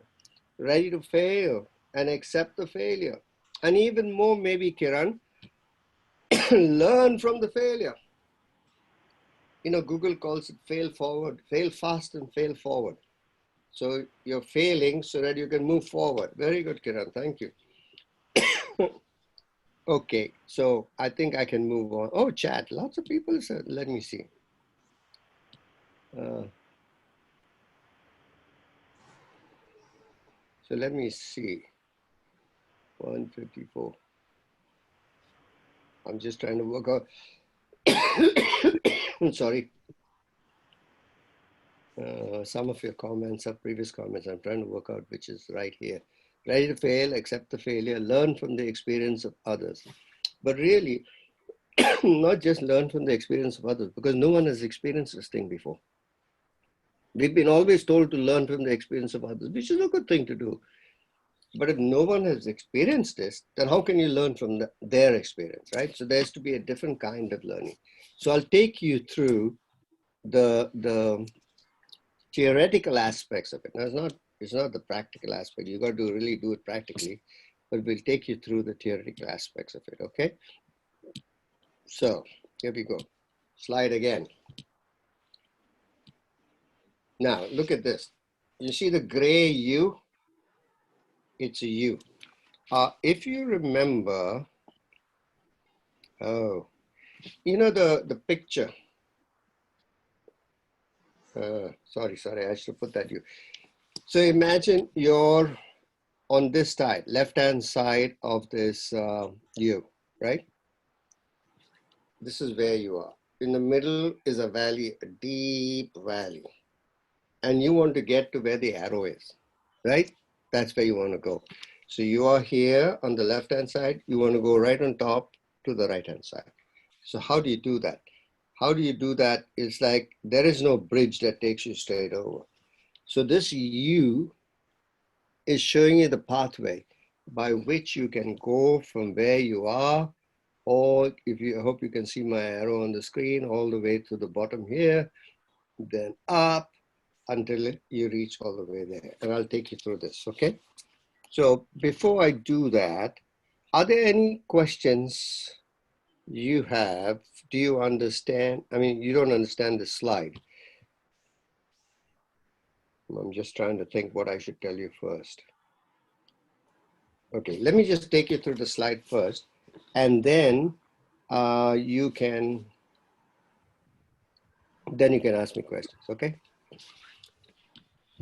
Ready to fail and accept the failure. And even more, maybe, Kiran, learn from the failure. Google calls it fail forward, fail fast and fail forward. So you're failing so that you can move forward. Very good, Kiran. Thank you. Okay, so I think I can move on. Oh, chat. Lots of people said, let me see. So let me see. 154. I'm just trying to work out. I'm sorry. Some of your comments are previous comments. I'm trying to work out which is right here. Ready to fail, accept the failure, learn from the experience of others. But really, not just learn from the experience of others, because no one has experienced this thing before. We've been always told to learn from the experience of others, which is a good thing to do. But if no one has experienced this, then how can you learn from their experience, right? So there has to be a different kind of learning. So I'll take you through the theoretical aspects of it. Now, it's not the practical aspect. You got to really do it practically, but we'll take you through the theoretical aspects of it, okay? So here we go. Slide again. Now, look at this. You see the gray U? It's a U. If you remember, the picture. Sorry, I should put that U. So imagine you're on this side, left-hand side of this U, right? This is where you are. In the middle is a valley, a deep valley. And you want to get to where the arrow is, right? That's where you want to go. So you are here on the left-hand side. You want to go right on top to the right-hand side. So how do you do that? How do you do that? It's like there is no bridge that takes you straight over. So this U is showing you the pathway by which you can go from where you are, or I hope you can see my arrow on the screen, all the way to the bottom here, then up until you reach all the way there. And I'll take you through this, okay? So before I do that, are there any questions you have? Do you understand? I mean, you don't understand the slide. I'm just trying to think what I should tell you first. Okay, let me just take you through the slide first, and then you can ask me questions, okay?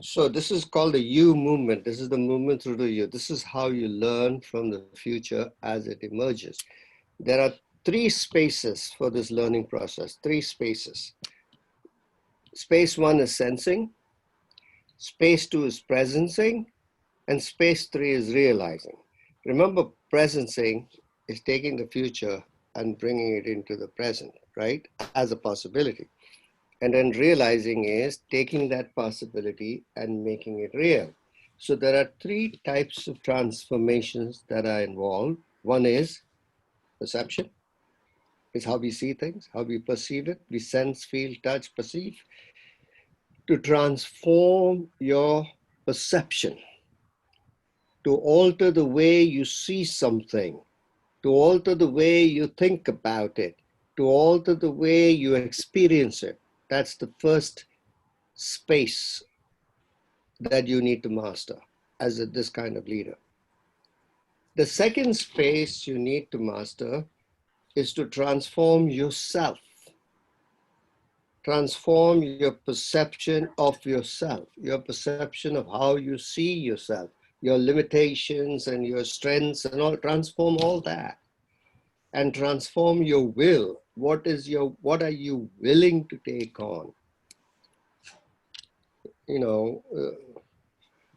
So this is called the U movement. This is the movement through the U. This is how you learn from the future as it emerges. There are three spaces for this learning process, three spaces. Space one is sensing, space two is presencing, and space three is realizing. Remember, presencing is taking the future and bringing it into the present, right, as a possibility. And then realizing is taking that possibility and making it real. So there are three types of transformations that are involved. One is perception, is how we see things, how we perceive it. We sense, feel, touch, perceive. To transform your perception, to alter the way you see something, to alter the way you think about it, to alter the way you experience it. That's the first space that you need to master as this kind of leader. The second space you need to master is to transform yourself. Transform your perception of yourself, your perception of how you see yourself, your limitations and your strengths and all, transform all that. And transform your will. What are you willing to take on? You know,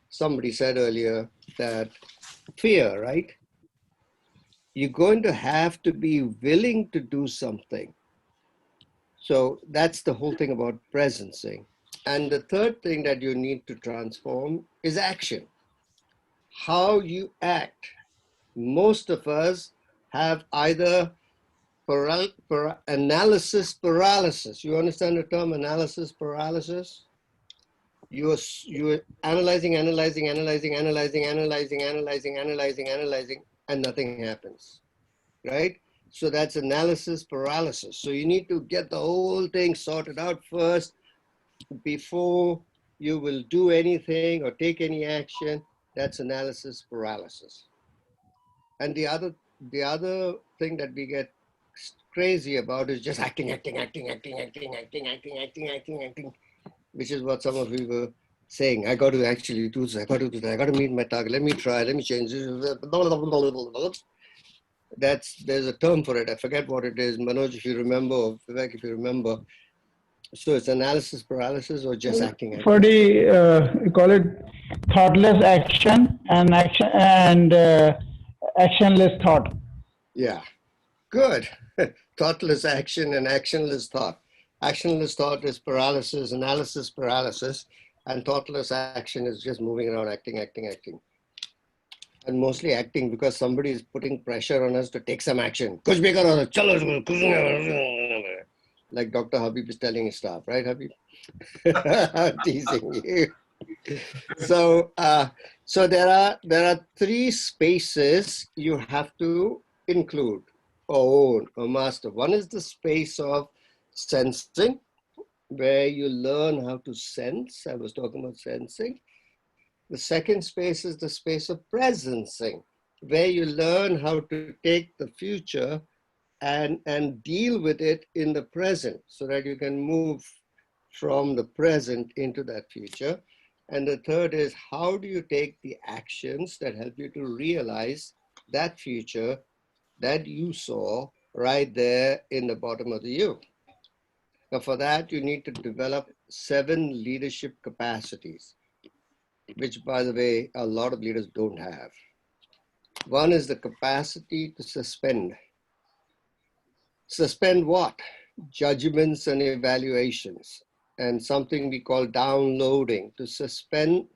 somebody said earlier that fear, right? You're going to have to be willing to do something. So that's the whole thing about presencing. And the third thing that you need to transform is action. How you act. Most of us have either analysis paralysis. You understand the term analysis paralysis? You're analyzing, and nothing happens, right? So that's analysis paralysis. So you need to get the whole thing sorted out first before you will do anything or take any action. That's analysis paralysis. And the other thing that we get crazy about is just acting, which is what some of you were saying. I got to actually do this. I got to do that. I got to meet my target. Let me try. Let me change this. There's a term for it. I forget what it is. Manoj, if you remember, or Vivek, if you remember. So it's analysis paralysis or just acting. Ferdi, you call it thoughtless action and actionless thought. Yeah, good. Thoughtless action and actionless thought. Actionless thought is paralysis, analysis paralysis, and thoughtless action is just moving around, acting. And mostly acting because somebody is putting pressure on us to take some action. Kuch bhi karo, chalo, like Dr. Habib is telling his staff, right, Habib? Teasing you. So, so there are three spaces you have to include or own or master. One is the space of sensing, where you learn how to sense. I was talking about sensing. The second space is the space of presencing, where you learn how to take the future and deal with it in the present so that you can move from the present into that future. And the third is, how do you take the actions that help you to realize that future that you saw right there in the bottom of the U? Now for that, you need to develop 7 leadership capacities, which, by the way, a lot of leaders don't have. One is the capacity to suspend. Suspend what? Judgments and evaluations, and something we call downloading, to suspend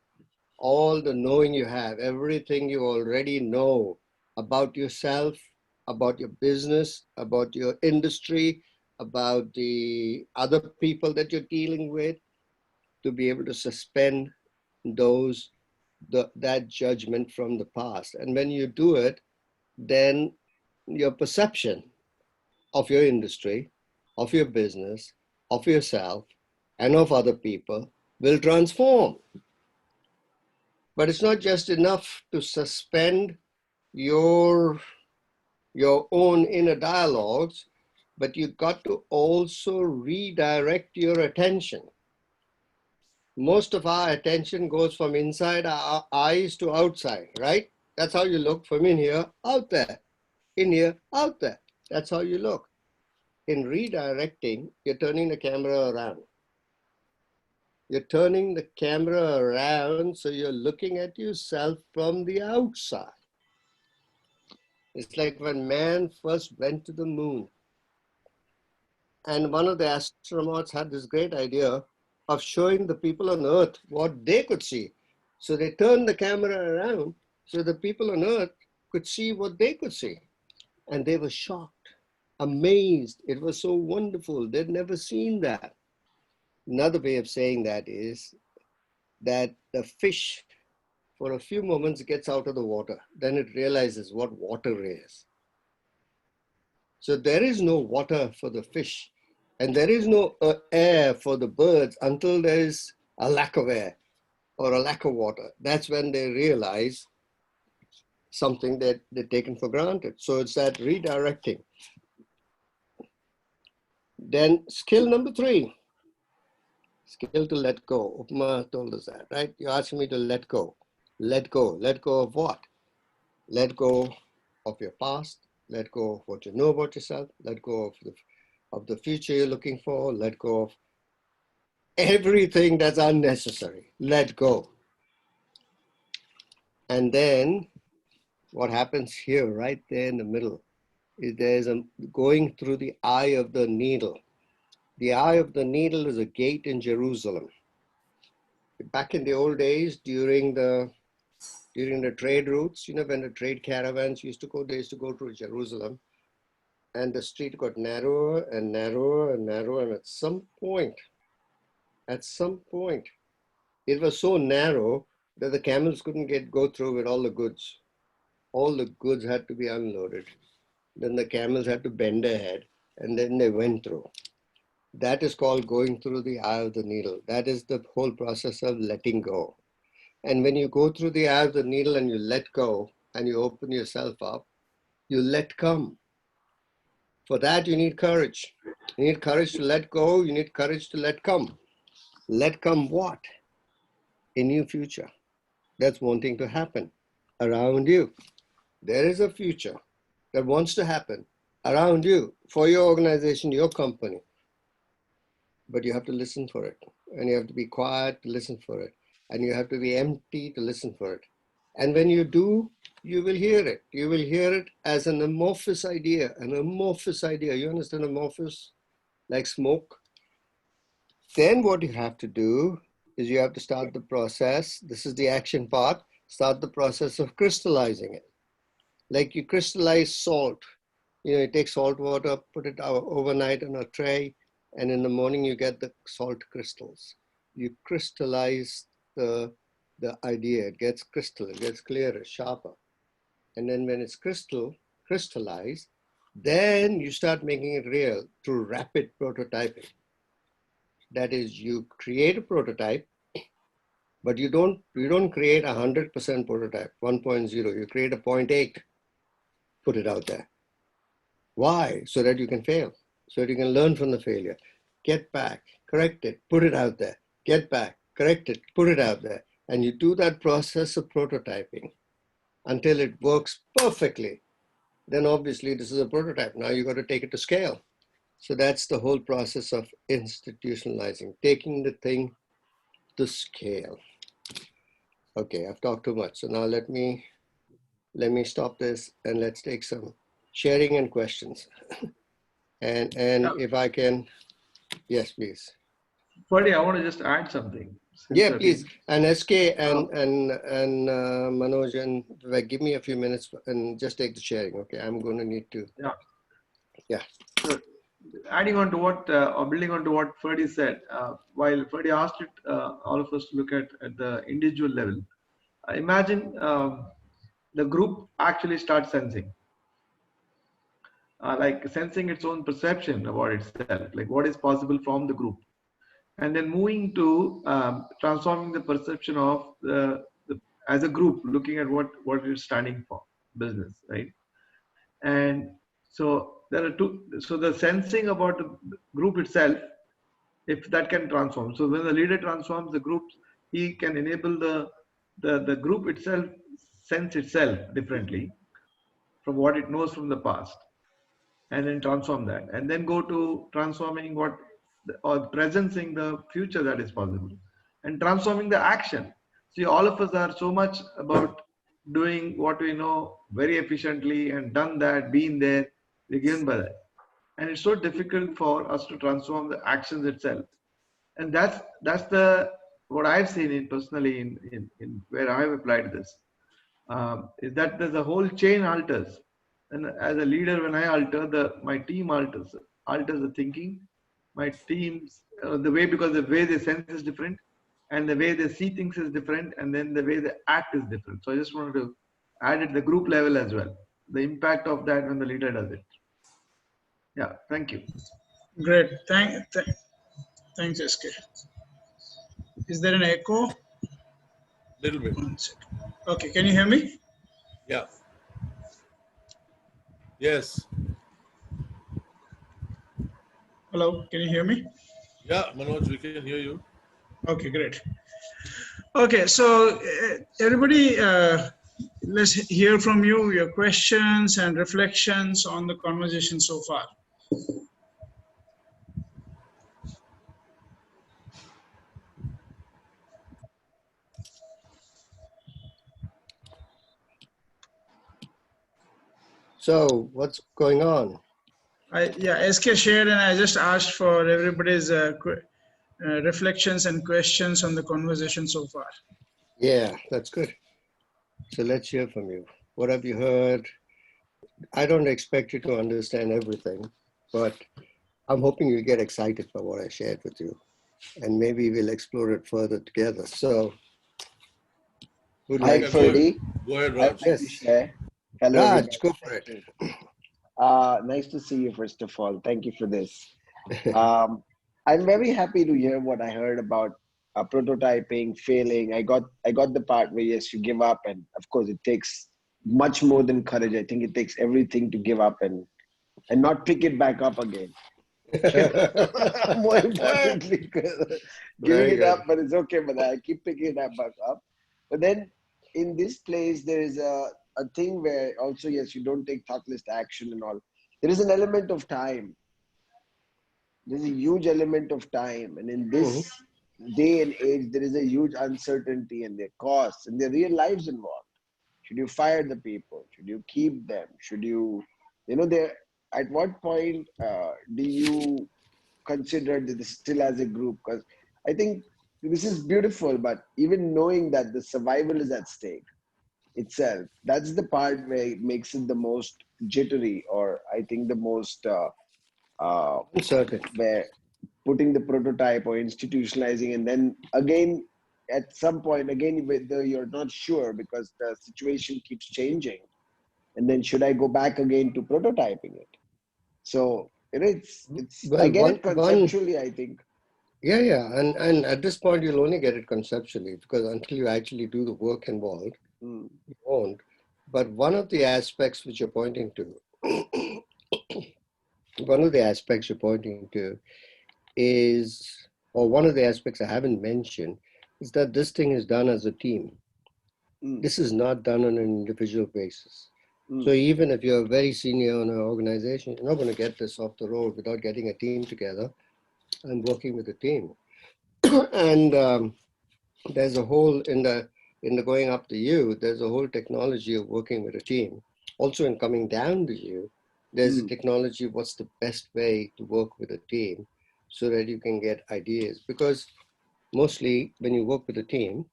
all the knowing you have, everything you already know about yourself, about your business, about your industry, about the other people that you're dealing with, to be able to suspend that judgment from the past. And when you do it, then your perception of your industry, of your business, of yourself, and of other people will transform. But it's not just enough to suspend your own inner dialogues, but you've got to also redirect your attention. most of our attention goes from inside our eyes to outside, right? That's how you look, from in here, out there. In here, out there. That's how you look. In redirecting, you're turning the camera around. You're turning the camera around so you're looking at yourself from the outside. It's like when man first went to the moon. And one of the astronauts had this great idea of showing the people on Earth what they could see. So they turned the camera around so the people on Earth could see what they could see. And they were shocked, amazed. It was so wonderful. They'd never seen that. Another way of saying that is that the fish, for a few moments, gets out of the water. Then it realizes what water is. So there is no water for the fish, and there is no air for the birds until there is a lack of air or a lack of water. That's when they realize something that they're taken for granted. So it's that redirecting. Then skill number 3, skill to let go. Upma told us that, right? You asked me to let go. Let go. Let go of what? Let go of your past. Let go of what you know about yourself. Let go of the future you're looking for. Let go of everything that's unnecessary. Let go. And then what happens here, right there in the middle, is there's a going through the eye of the needle. The eye of the needle is a gate in Jerusalem. Back in the old days, during the trade routes, you know, when the trade caravans used to go, they used to go through Jerusalem, and the street got narrower and narrower and narrower, and at some point, it was so narrow that the camels couldn't go through with all the goods. All the goods had to be unloaded. Then the camels had to bend their head, and then they went through. That is called going through the eye of the needle. That is the whole process of letting go. And when you go through the eye of the needle and you let go and you open yourself up, you let come. For that, you need courage. You need courage to let go. You need courage to let come. Let come what? A new future that's wanting to happen around you. There is a future that wants to happen around you for your organization, your company. But you have to listen for it. And you have to be quiet to listen for it. And you have to be empty to listen for it. And when you do, you will hear it. You will hear it as an amorphous idea. An amorphous idea. You understand amorphous? Like smoke. Then what you have to do is you have to start the process. This is the action part. Start the process of crystallizing it. Like you crystallize salt. You know, you take salt water, put it out overnight on a tray, and in the morning you get the salt crystals. You crystallize the idea. It gets crystal, it gets clearer, sharper. And then when it's crystallized, then you start making it real through rapid prototyping. That is, you create a prototype, but you don't create 100% prototype, 1.0. You create a 0.8, put it out there. Why? So that you can fail, so that you can learn from the failure. Get back, correct it, put it out there. Get back, correct it, put it out there. And you do that process of prototyping until it works perfectly. Then obviously this is a prototype. Now you got to take it to scale. So that's the whole process of institutionalizing, taking the thing to scale. Okay, I've talked too much. So now let me stop this and let's take some sharing and questions. and if I can, yes, please. Ferdi, I want to just add something. Yeah, please. And SK and Manoj and give me a few minutes and just take the sharing. Okay, I'm going to need to. Yeah. Yeah. So, adding on to what or building on to what Ferdi said, while Ferdi asked it, all of us to look at the individual level. Imagine the group actually starts sensing. Like sensing its own perception about itself, like what is possible from the group, and then moving to transforming the perception of as a group, looking at what it's standing for, business, right? And so there are two. So the sensing about the group itself if that can transform. So when the leader transforms the groups, he can enable the group itself sense itself differently from what it knows from the past, and then transform that, and then go to transforming what or presencing the future that is possible, and transforming the action. See, all of us are so much about doing what we know very efficiently and done that, been there, we're given by that. And it's so difficult for us to transform the actions itself. And that's the what I've seen in personally in where I've applied this, is that there's a whole chain alters. And as a leader, when I alter, my team alters the thinking, my teams, the way, because the way they sense is different, and the way they see things is different, and then the way they act is different. So I just wanted to add at the group level as well, the impact of that when the leader does it. Yeah, thank you. Great. Thanks, SK. Is there an echo? Little bit. One second. Okay, can you hear me? Yeah. Yes. Hello, can you hear me? Yeah, Manoj, we can hear you. Okay, great. Okay, so everybody, let's hear from you, your questions and reflections on the conversation so far. So what's going on? Yeah, SK shared, and I just asked for everybody's reflections and questions on the conversation so far. Yeah, that's good. So let's hear from you. What have you heard? I don't expect you to understand everything, but I'm hoping you get excited by what I shared with you, and maybe we'll explore it further together. So, who'd Hi, like Ferdi. Go ahead, I'd Raj. like to share. Hello, Raj, everybody. go for it. Nice to see you, first of all. Thank you for this. I'm very happy to hear what I heard about prototyping, failing. I got the part where, yes, you give up, and of course it takes much more than courage. I think it takes everything to give up and not pick it back up again. More importantly, giving it up, but it's okay, but I keep picking it back up. But then in this place, there is a thing where also, yes, you don't take thoughtless action and all. There is an element of time. There's a huge element of time. And in this day and age, there is a huge uncertainty and their costs and their real lives involved. Should you fire the people? Should you keep them? Should you, at what point do you consider this still as a group? Because I think this is beautiful, but even knowing that the survival is at stake itself, that's the part where it makes it the most jittery, or I think the most uncertain, where putting the prototype or institutionalizing, and then again at some point again, whether you're not sure because the situation keeps changing, and then should I go back again to prototyping it? So it's well, I get it conceptually, I think. Yeah, and at this point you'll only get it conceptually, because until you actually do the work involved, you won't. But one of the aspects which you're pointing to, is, or one of the aspects I haven't mentioned, is that this thing is done as a team. This is not done on an individual basis. So even if you're very senior in an organization, you're not going to get this off the road without getting a team together and working with a team. And there's a whole, in the going up to you, there's a whole technology of working with a team. Also in coming down to you, there's a technology of what's the best way to work with a team so that you can get ideas. Because mostly when you work with a team,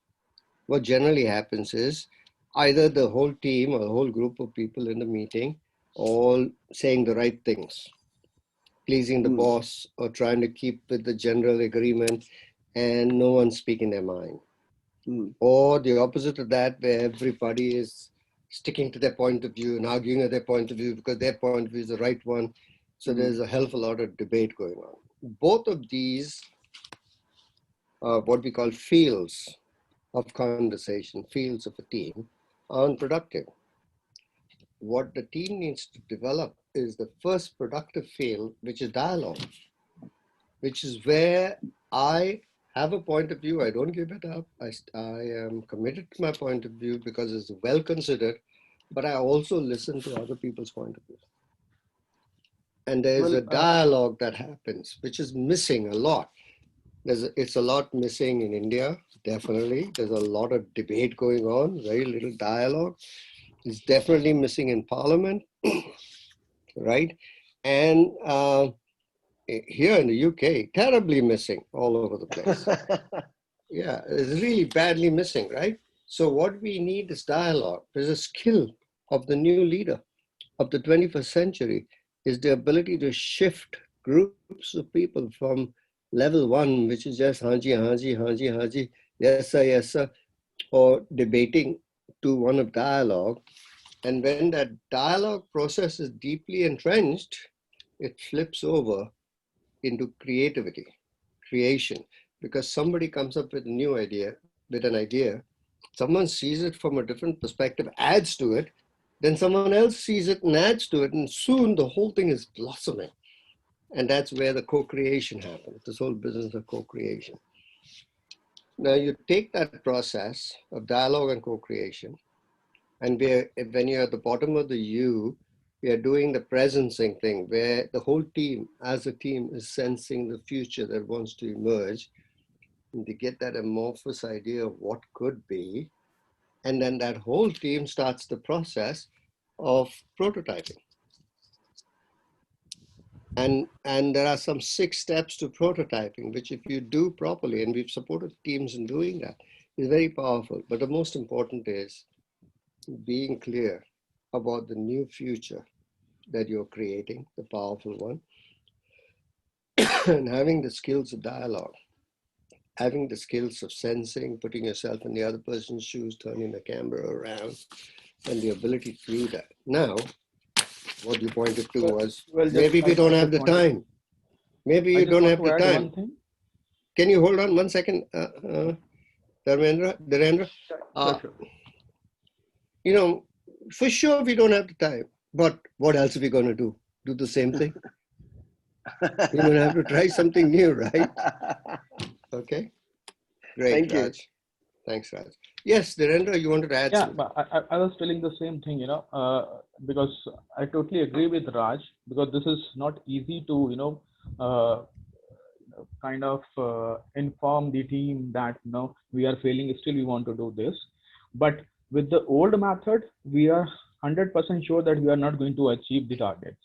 what generally happens is either the whole team or the whole group of people in the meeting all saying the right things, pleasing the boss, or trying to keep with the general agreement, and no one's speaking their mind. Or the opposite of that, where everybody is sticking to their point of view and arguing at their point of view because their point of view is the right one. So there's a hell of a lot of debate going on. Both of these are what we call fields of conversation, fields of a team, are unproductive. What the team needs to develop is the first productive field, which is dialogue, which is where I have a point of view. I don't give it up. I am committed to my point of view because it's well considered, but I also listen to other people's point of view. And there's a dialogue that happens, which is missing a lot. It's a lot missing in India, definitely. There's a lot of debate going on, very little dialogue. It's definitely missing in Parliament, right? And here in the UK, terribly missing all over the place. Yeah, it's really badly missing, right? So what we need is dialogue. There's a skill of the new leader of the 21st century is the ability to shift groups of people from level one, which is just Haji, Haji, Haji, Haji, yes sir, or debating, to one of dialogue. And when that dialogue process is deeply entrenched, it flips over into creativity, creation, because somebody comes up with a new idea, with an idea, someone sees it from a different perspective, adds to it, then someone else sees it and adds to it, and soon the whole thing is blossoming. And that's where the co-creation happens, this whole business of co-creation. Now you take that process of dialogue and co-creation, and when you're at the bottom of the U, we are doing the presencing thing, where the whole team, as a team, is sensing the future that wants to emerge, and they get that amorphous idea of what could be. And then that whole team starts the process of prototyping. And there are some 6 steps to prototyping, which if you do properly, and we've supported teams in doing that, is very powerful. But the most important is being clear about the new future that you're creating, the powerful one, and having the skills of dialogue, having the skills of sensing, putting yourself in the other person's shoes, turning the camera around, and the ability to do that. Now, what you pointed to was, maybe we don't have the time. Maybe you don't have the time. Can you hold on 1 second, Dharmendra? You know, for sure we don't have the time, but what else are we going to do? Do the same thing? We're going to have to try something new, right? Okay, great. Thank you. Raj. Thanks, Raj. Yes, Dhirendra, you wanted to add something? But I was telling the same thing, because I totally agree with Raj, because this is not easy to, kind of inform the team that, we are failing, still we want to do this. But with the old method, we are 100% sure that we are not going to achieve the targets.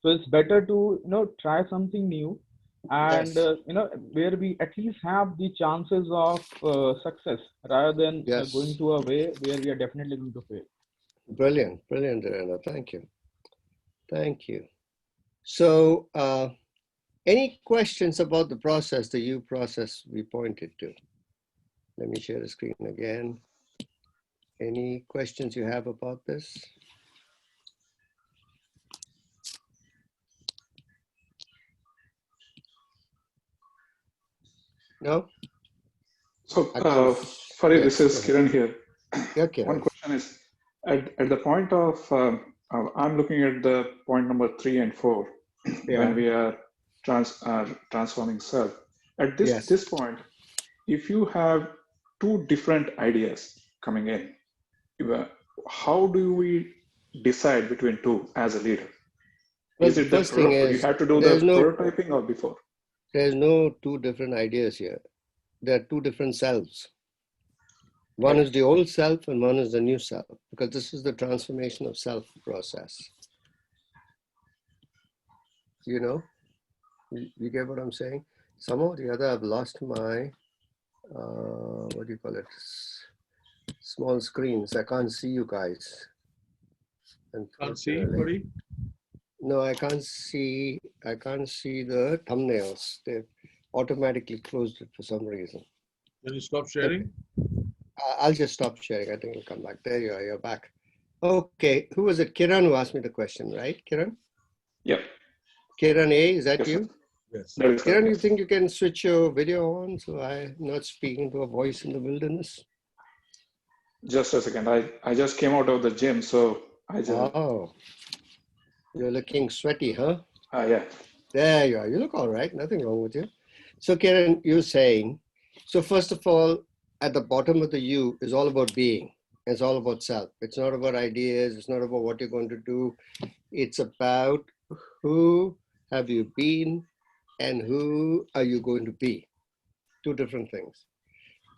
So it's better to, try something new, and where we at least have the chances of success, rather than going to a way where we are definitely going to fail. Brilliant, brilliant, Dhirendra. Thank you. Thank you. So any questions about the process, the U process we pointed to? Let me share the screen again. Any questions you have about this? No? So, Ferdi, this is Kiran here. Yeah, Kiran. One question is, at the point of, I'm looking at the point number 3 and 4, when we are transforming self. At this point, if you have 2 different ideas coming in, how do we decide between 2 as a leader? Well, is it the thing is, you have to do the prototyping or before? There's no 2 different ideas here. There are 2 different selves. One is the old self and one is the new self, because this is the transformation of self process. You get what I'm saying? Somehow or the other, I've lost my, what do you call it? Small screens. I can't see you guys. Can't see anybody? No, I can't see the thumbnails. They've automatically closed it for some reason. Can you stop sharing? I'll just stop sharing. I think it'll come back. There you are. You're back. Okay. Who was it? Kiran who asked me the question, right? Kiran? Yep. Kiran A, is that you? Yes. Kiran, you think you can switch your video on so I'm not speaking to a voice in the wilderness? Just a second. I just came out of the gym, so I just... Oh. You're looking sweaty, huh? Yeah. There you are. You look all right. Nothing wrong with you. So Kiran, you're saying, so first of all, at the bottom of the U is all about being. It's all about self. It's not about ideas. It's not about what you're going to do. It's about who have you been and who are you going to be. Two different things.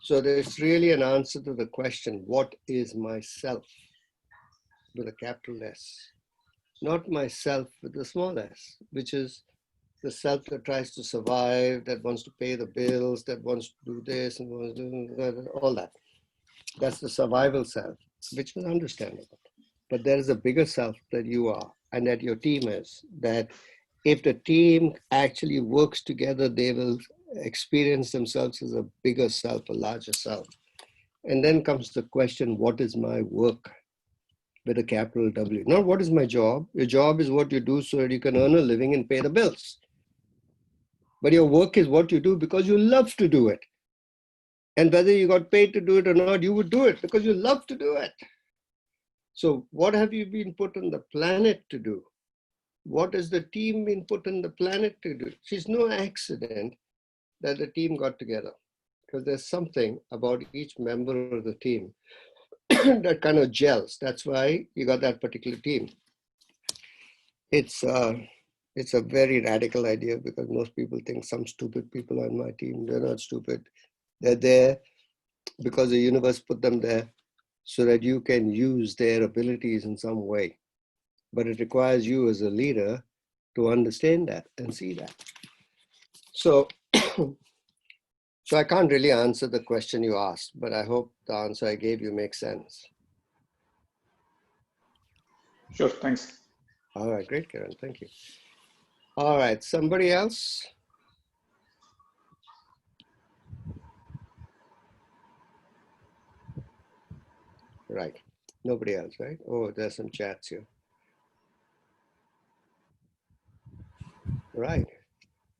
So there's really an answer to the question, what is myself with a capital S? Not myself with a small s, which is the self that tries to survive, that wants to pay the bills, that wants to do this and wants to do that, all that. That's the survival self, which is understandable. But there is a bigger self that you are and that your team is, that if the team actually works together, they will experience themselves as a bigger self, a larger self. And then comes the question, what is my work? With a capital W. Not what is my job. Your job is what you do so that you can earn a living and pay the bills. But your work is what you do because you love to do it. And whether you got paid to do it or not, you would do it because you love to do it. So what have you been put on the planet to do? What has the team been put on the planet to do? It's no accident that the team got together, because there's something about each member of the team that kind of gels. That's why you got that particular team. It's a very radical idea, because most people think some stupid people are on my team. They're not stupid. They're there because the universe put them there so that you can use their abilities in some way. But it requires you as a leader to understand that and see that. So, so I can't really answer the question you asked, but I hope the answer I gave you makes sense. Sure, thanks. All right, great, Kiran, thank you. All right, somebody else? Right, nobody else, right? Oh, there's some chats here. Right,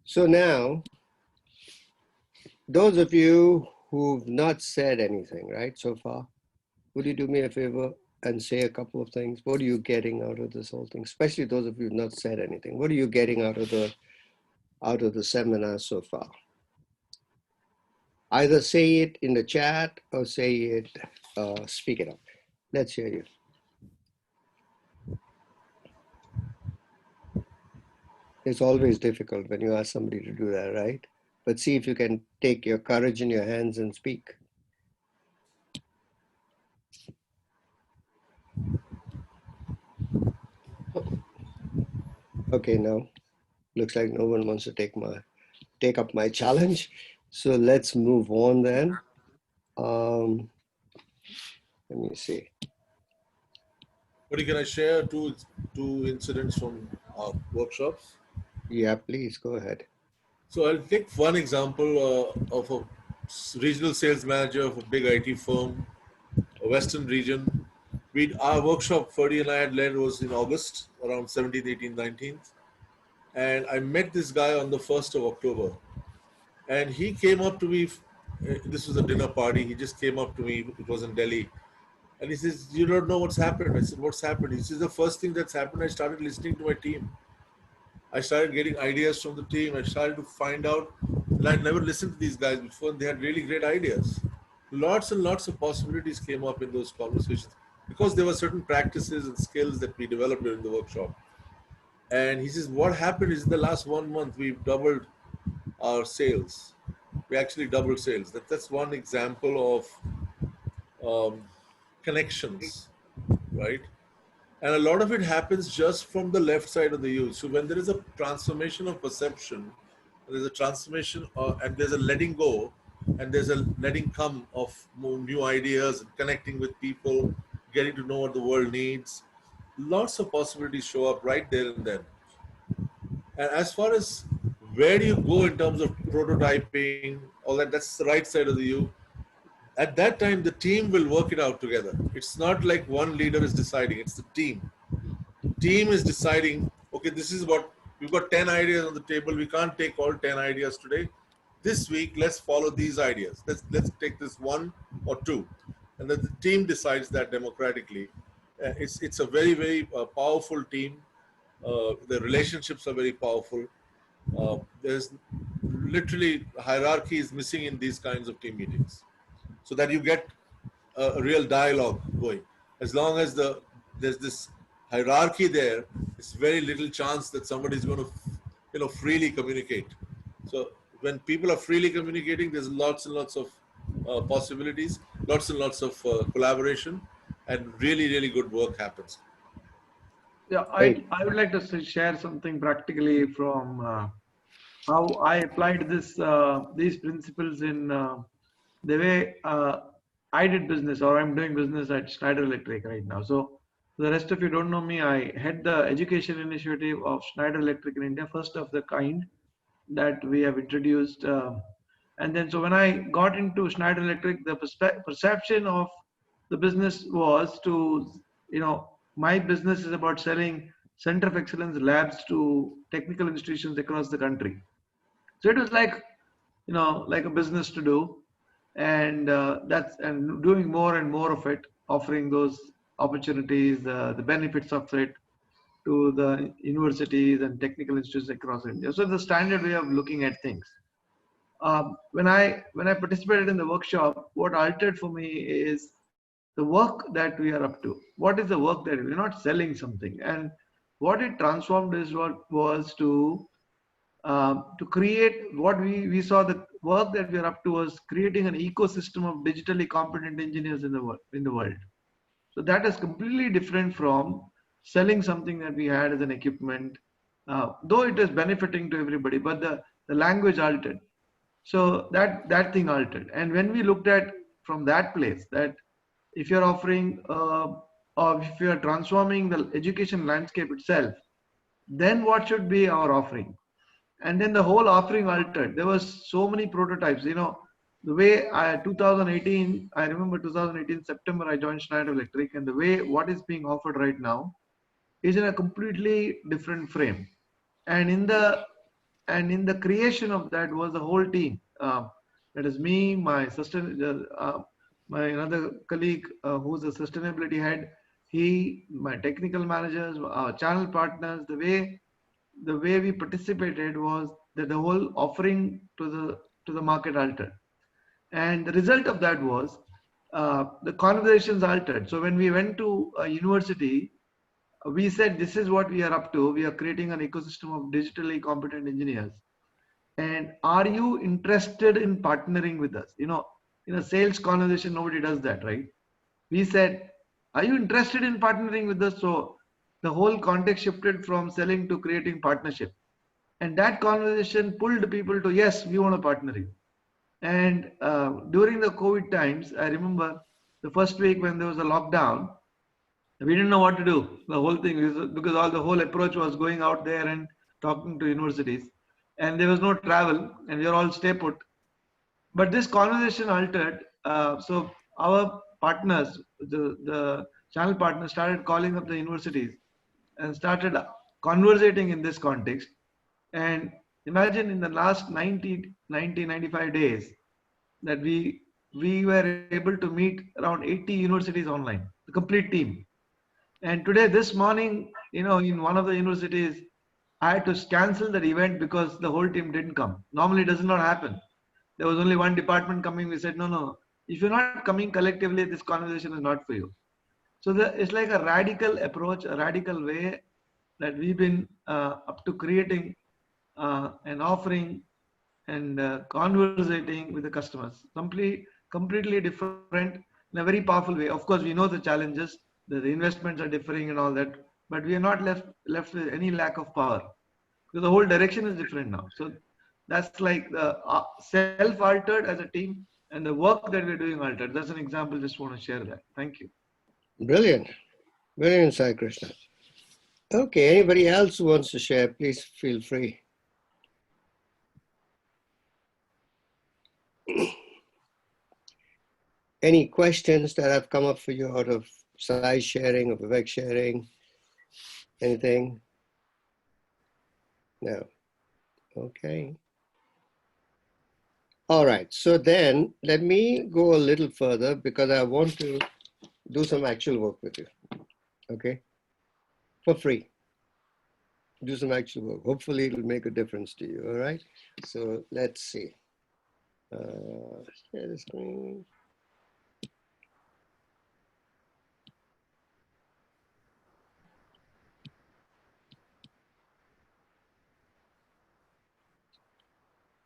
so now, those of you who've not said anything, right, so far, would you do me a favor and say a couple of things? What are you getting out of this whole thing? Especially those of you who've not said anything. What are you getting out of the seminar so far? Either say it in the chat or say it, speak it up. Let's hear you. It's always difficult when you ask somebody to do that, right? But see if you can take your courage in your hands and speak. Okay, no. Looks like no one wants to take up my challenge. So let's move on then. Let me see. But can I share two incidents from our workshops? Yeah, please go ahead. So I'll take one example of a regional sales manager of a big IT firm, a Western region. Our workshop, Ferdi and I had led, was in August, around 17th, 18th, 19th. And I met this guy on the 1st of October. And he came up to me, this was a dinner party, he just came up to me, it was in Delhi. And he says, you don't know what's happened. I said, what's happened? He says, the first thing that's happened, I started listening to my team. I started getting ideas from the team. I started to find out, and I'd never listened to these guys before, and they had really great ideas. Lots and lots of possibilities came up in those conversations because there were certain practices and skills that we developed during the workshop. And he says, what happened is in the last 1 month, we've doubled our sales. We actually doubled sales. That's one example of connections, right? And a lot of it happens just from the left side of the U. So when there is a transformation of perception, there's a transformation and there's a letting go and there's a letting come of new ideas and connecting with people, getting to know what the world needs. Lots of possibilities show up right there and then. And as far as where do you go in terms of prototyping, all that, that's the right side of the U. At that time, the team will work it out together. It's not like one leader is deciding, it's the team. Team is deciding, okay, this is what, we've got 10 ideas on the table. We can't take all 10 ideas today. This week, let's follow these ideas. Let's take this one or two. And then the team decides that democratically. It's a very, very powerful team. The relationships are very powerful. There's literally hierarchy is missing in these kinds of team meetings, so that you get a real dialogue going. As long as there's this hierarchy there, it's very little chance that somebody is going to, freely communicate. So when people are freely communicating, there's lots and lots of possibilities, lots and lots of collaboration, and really, really good work happens. Yeah, I would like to share something practically from how I applied these principles in the way I did business, or I'm doing business at Schneider Electric right now. So the rest of you don't know me. I head the education initiative of Schneider Electric in India, first of the kind that we have introduced. And then, so when I got into Schneider Electric, the perception of the business was to, my business is about selling center of excellence labs to technical institutions across the country. So it was like, like a business to do, and and doing more and more of it, offering those opportunities, the benefits of it to the universities and technical institutes across India. So the standard way of looking at things. When I participated in the workshop, what altered for me is the work that we are up to. What is the work that we're not selling something, and what it transformed is what was to create what we saw. The work that we are up to was creating an ecosystem of digitally competent engineers in the world. So that is completely different from selling something that we had as an equipment, though it is benefiting to everybody, but the language altered. So that thing altered. And when we looked at from that place, that if you're offering or if you're transforming the education landscape itself, then what should be our offering? And then the whole offering altered. There was so many prototypes, the way 2018, I remember 2018 September, I joined Schneider Electric, and the way what is being offered right now is in a completely different frame. And in the creation of that was the whole team. That is me, my my another colleague who's a sustainability head, my technical managers, our channel partners. The way we participated was that the whole offering to the market altered. And the result of that was the conversations altered. So when we went to a university, we said, this is what we are up to. We are creating an ecosystem of digitally competent engineers. And are you interested in partnering with us? In a sales conversation, nobody does that, right? We said, are you interested in partnering with us? So the whole context shifted from selling to creating partnership. And that conversation pulled people to, yes, we want to partner you. And during the COVID times, I remember the first week when there was a lockdown, we didn't know what to do. The whole thing is because the whole approach was going out there and talking to universities, and there was no travel, and we are all stay put. But this conversation altered. So our partners, the channel partners, started calling up the universities and started conversating in this context. And imagine in the last 95 days that we were able to meet around 80 universities online, the complete team. And today, this morning, in one of the universities, I had to cancel that event because the whole team didn't come. Normally, it does not happen. There was only one department coming. We said, no. If you're not coming collectively, this conversation is not for you. So it's like a radical approach, a radical way that we've been up to creating and offering and conversating with the customers. Completely different in a very powerful way. Of course, we know the challenges, the investments are differing and all that, but we are not left with any lack of power because the whole direction is different now. So that's like the self-altered as a team, and the work that we're doing altered. That's an example. Just want to share that. Thank you. Brilliant. Brilliant, Sai Krishna. Okay, anybody else who wants to share, please feel free. Any questions that have come up for you out of Sai sharing or Vivek sharing? Anything? No. Okay. All right. So then let me go a little further because I want to do some actual work with you. Okay. For free. Do some actual work. Hopefully it'll make a difference to you, all right? So let's see. Share the screen.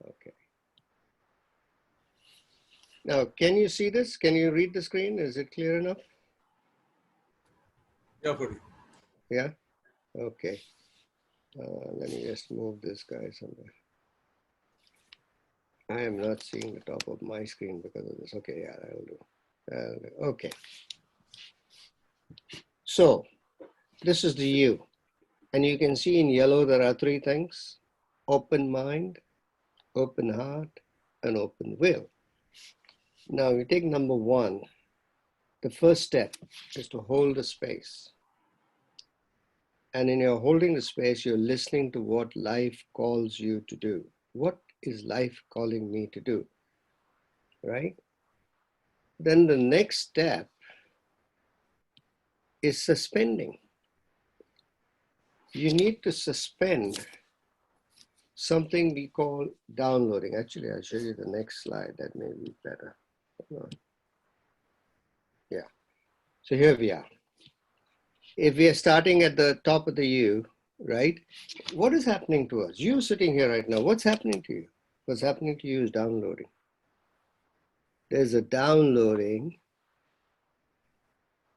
Okay. Now, can you see this? Can you read the screen? Is it clear enough? Yeah, Ferdi. Yeah? Okay. Let me just move this guy somewhere. I am not seeing the top of my screen because of this. Okay, yeah, that'll do. Okay. So, this is the you. And you can see in yellow there are three things: open mind, open heart, and open will. Now, you take number one. The first step is to hold the space. And in your holding the space, you're listening to what life calls you to do. What is life calling me to do? Right? Then the next step is suspending. You need to suspend something we call downloading. Actually, I'll show you the next slide. That may be better. Yeah. So here we are. If we are starting at the top of the U, right? What is happening to us? You sitting here right now, what's happening to you? What's happening to you is downloading. There's a downloading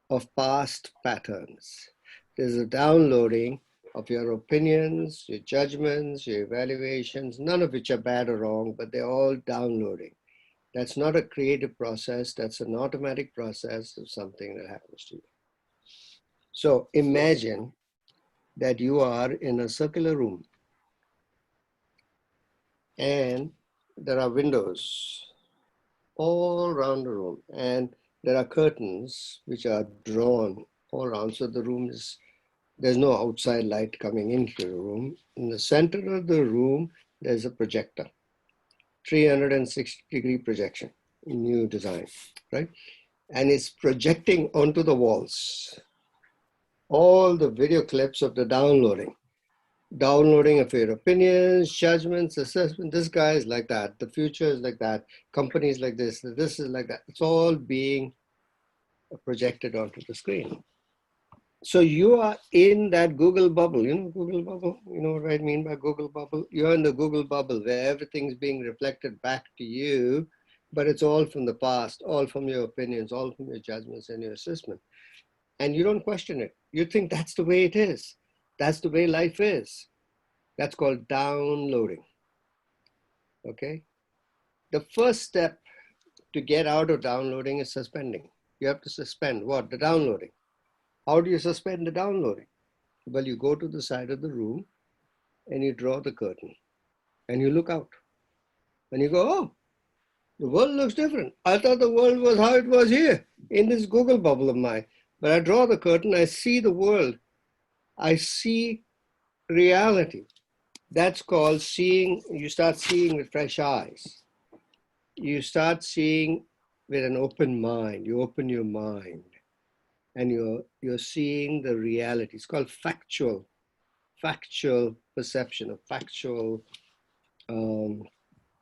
of past patterns. There's a downloading of your opinions, your judgments, your evaluations, none of which are bad or wrong, but they're all downloading. That's not a creative process. That's an automatic process of something that happens to you. So imagine that you are in a circular room and there are windows all around the room and there are curtains which are drawn all around. So the room is, there's no outside light coming into the room. In the center of the room, there's a projector, 360-degree projection, new design, right? And it's projecting onto the walls all the video clips of the downloading of your opinions, judgments, assessment. This guy is like that. The future is like that. Companies like this. This is like that. It's all being projected onto the screen. So you are in that Google bubble. You know Google bubble? You know what I mean by Google bubble? You're in the Google bubble where everything's being reflected back to you, but it's all from the past, all from your opinions, all from your judgments and your assessment. And you don't question it. You think that's the way it is. That's the way life is. That's called downloading. Okay? The first step to get out of downloading is suspending. You have to suspend what? The downloading. How do you suspend the downloading? Well, you go to the side of the room and you draw the curtain and you look out and you go, oh, the world looks different. I thought the world was how it was here in this Google bubble of mine. But I draw the curtain, I see the world. I see reality. That's called seeing. You start seeing with fresh eyes. You start seeing with an open mind. You open your mind and you're seeing the reality. It's called factual perception, of factual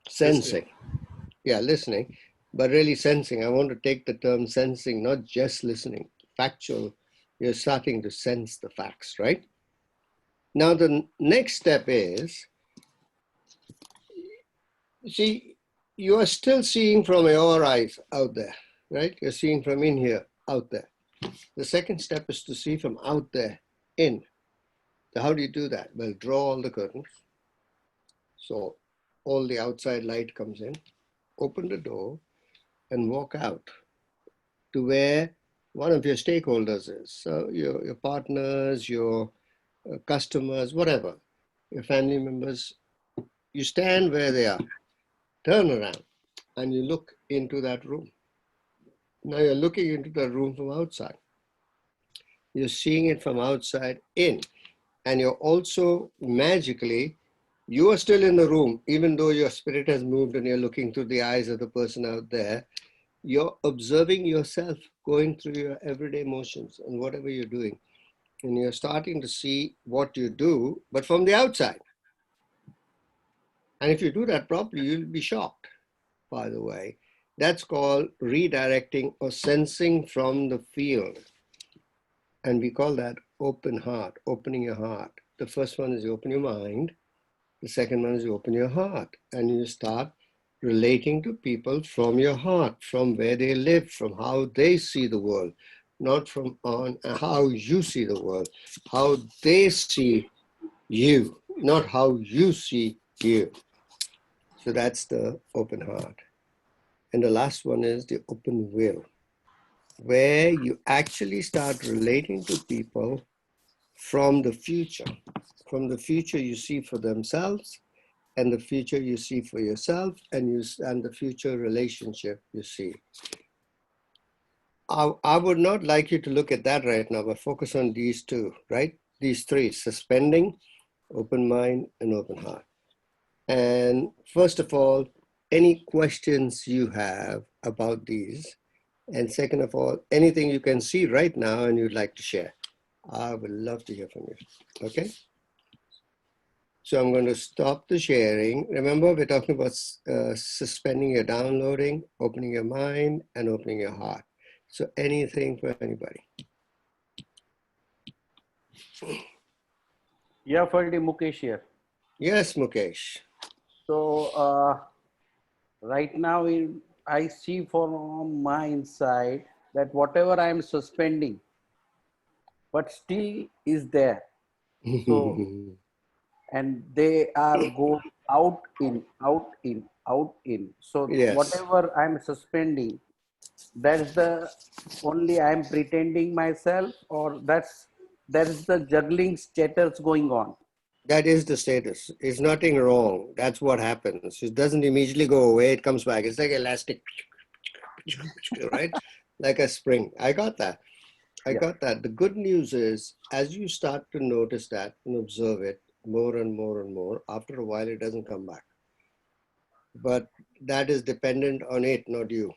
sensing. Yeah, listening, but really sensing. I want to take the term sensing, not just listening. Factual, you're starting to sense the facts, right? Now, the next step is, see, you are still seeing from your eyes out there, right? You're seeing from in here, out there. The second step is to see from out there, in. So how do you do that? Well, draw all the curtains. So all the outside light comes in, open the door and walk out to where one of your stakeholders is. So your partners, your customers, whatever, your family members, you stand where they are, turn around and you look into that room. Now you're looking into the room from outside. You're seeing it from outside in. And you're also magically, you are still in the room, even though your spirit has moved and you're looking through the eyes of the person out there. You're observing yourself going through your everyday motions and whatever you're doing. and you're starting to see what you do, but from the outside. And if you do that properly, you'll be shocked, by the way. That's called redirecting or sensing from the field. And we call that open heart, opening your heart. The first one is you open your mind. The second one is you open your heart. And you start relating to people from your heart, from where they live, from how they see the world, not from on how you see the world, how they see you, not how you see you. So that's the open heart. And the last one is the open will, where you actually start relating to people from the future. From the future you see for themselves, and the future you see for yourself, and the future relationship you see. I would not like you to look at that right now, but focus on these two, right? These three: suspending, open mind, and open heart. And first of all, any questions you have about these, and second of all, anything you can see right now and you'd like to share. I would love to hear from you, okay? So I'm going to stop the sharing. Remember, we're talking about suspending your downloading, opening your mind, and opening your heart. So anything for anybody. Yeah, Ferdi, Mukesh here. Yes, Mukesh. So right now I see from my inside that whatever I am suspending, but still is there. So, and they are go out in, out in, out in. So yes. whatever I'm suspending, that's the only I'm pretending myself, or that's the juggling status going on. That is the status. It's nothing wrong. That's what happens. It doesn't immediately go away. It comes back. It's like elastic, right? Like a spring. I got that. I got that. The good news is, as you start to notice that and observe it more and more and more, after a while, it doesn't come back. But that is dependent on it, not you.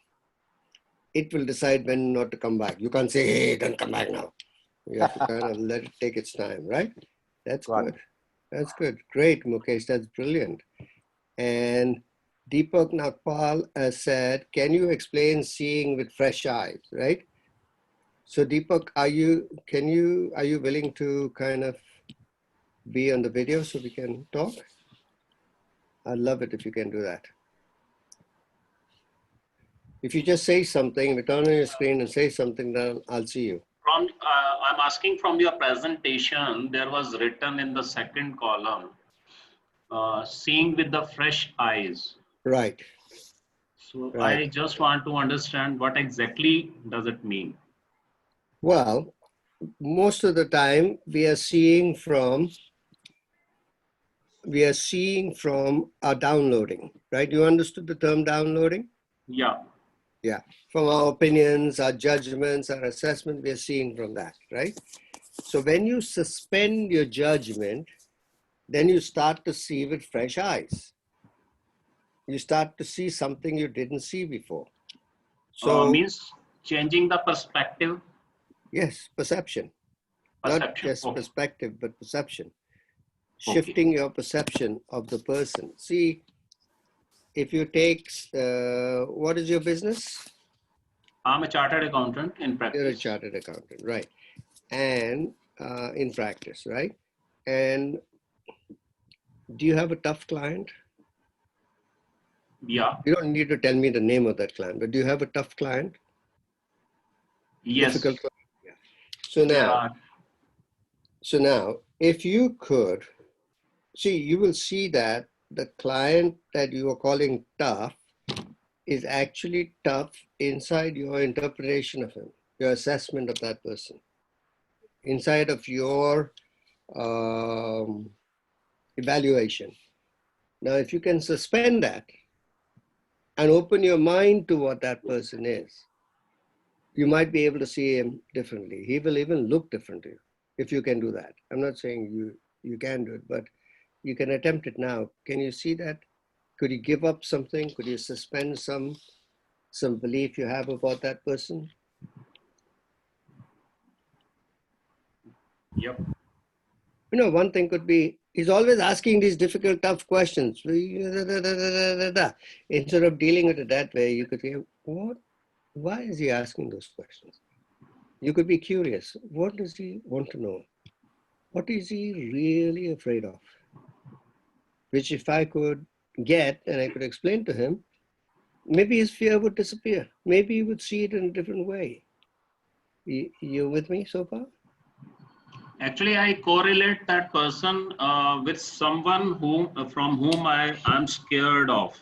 It will decide when not to come back. You can't say, hey, don't come back now. You have to kind of let it take its time, right? That's good. That's good. Great, Mukesh. That's brilliant. And Deepak Nagpal has said, can you explain seeing with fresh eyes, right? So Deepak, are you willing to kind of be on the video so we can talk? I'd love it if you can do that. If you just say something, return on your screen and say something, then I'll see you. I'm asking from your presentation, there was written in the second column, seeing with the fresh eyes. Right. So right. I just want to understand what exactly does it mean? Well, most of the time we are seeing from our downloading, right? You understood the term downloading? Yeah. Yeah. From our opinions, our judgments, our assessment, we are seeing from that, right? So when you suspend your judgment, then you start to see with fresh eyes. You start to see something you didn't see before. So means changing the perspective? Yes, perception. Not just perspective, but perception. Shifting your perception of the person. See, if you take, what is your business? I'm a chartered accountant in practice. You're a chartered accountant, right. And in practice, right? And do you have a tough client? Yeah. You don't need to tell me the name of that client, but do you have a tough client? Yes. Difficult client? Yeah. So now, if you could, see, you will see that the client that you are calling tough is actually tough inside your interpretation of him, your assessment of that person, inside of your evaluation. Now, if you can suspend that and open your mind to what that person is, you might be able to see him differently. He will even look different to you if you can do that. I'm not saying you can do it, but you can attempt it now. Can you see that? Could you give up something? Could you suspend some belief you have about that person? Yep. You know, one thing could be, he's always asking these difficult, tough questions. Instead of dealing with it that way, you could say, what? Why is he asking those questions? You could be curious. What does he want to know? What is he really afraid of? Which if I could get and I could explain to him, maybe his fear would disappear. Maybe he would see it in a different way. You with me so far? Actually, I correlate that person with someone from whom I am scared of.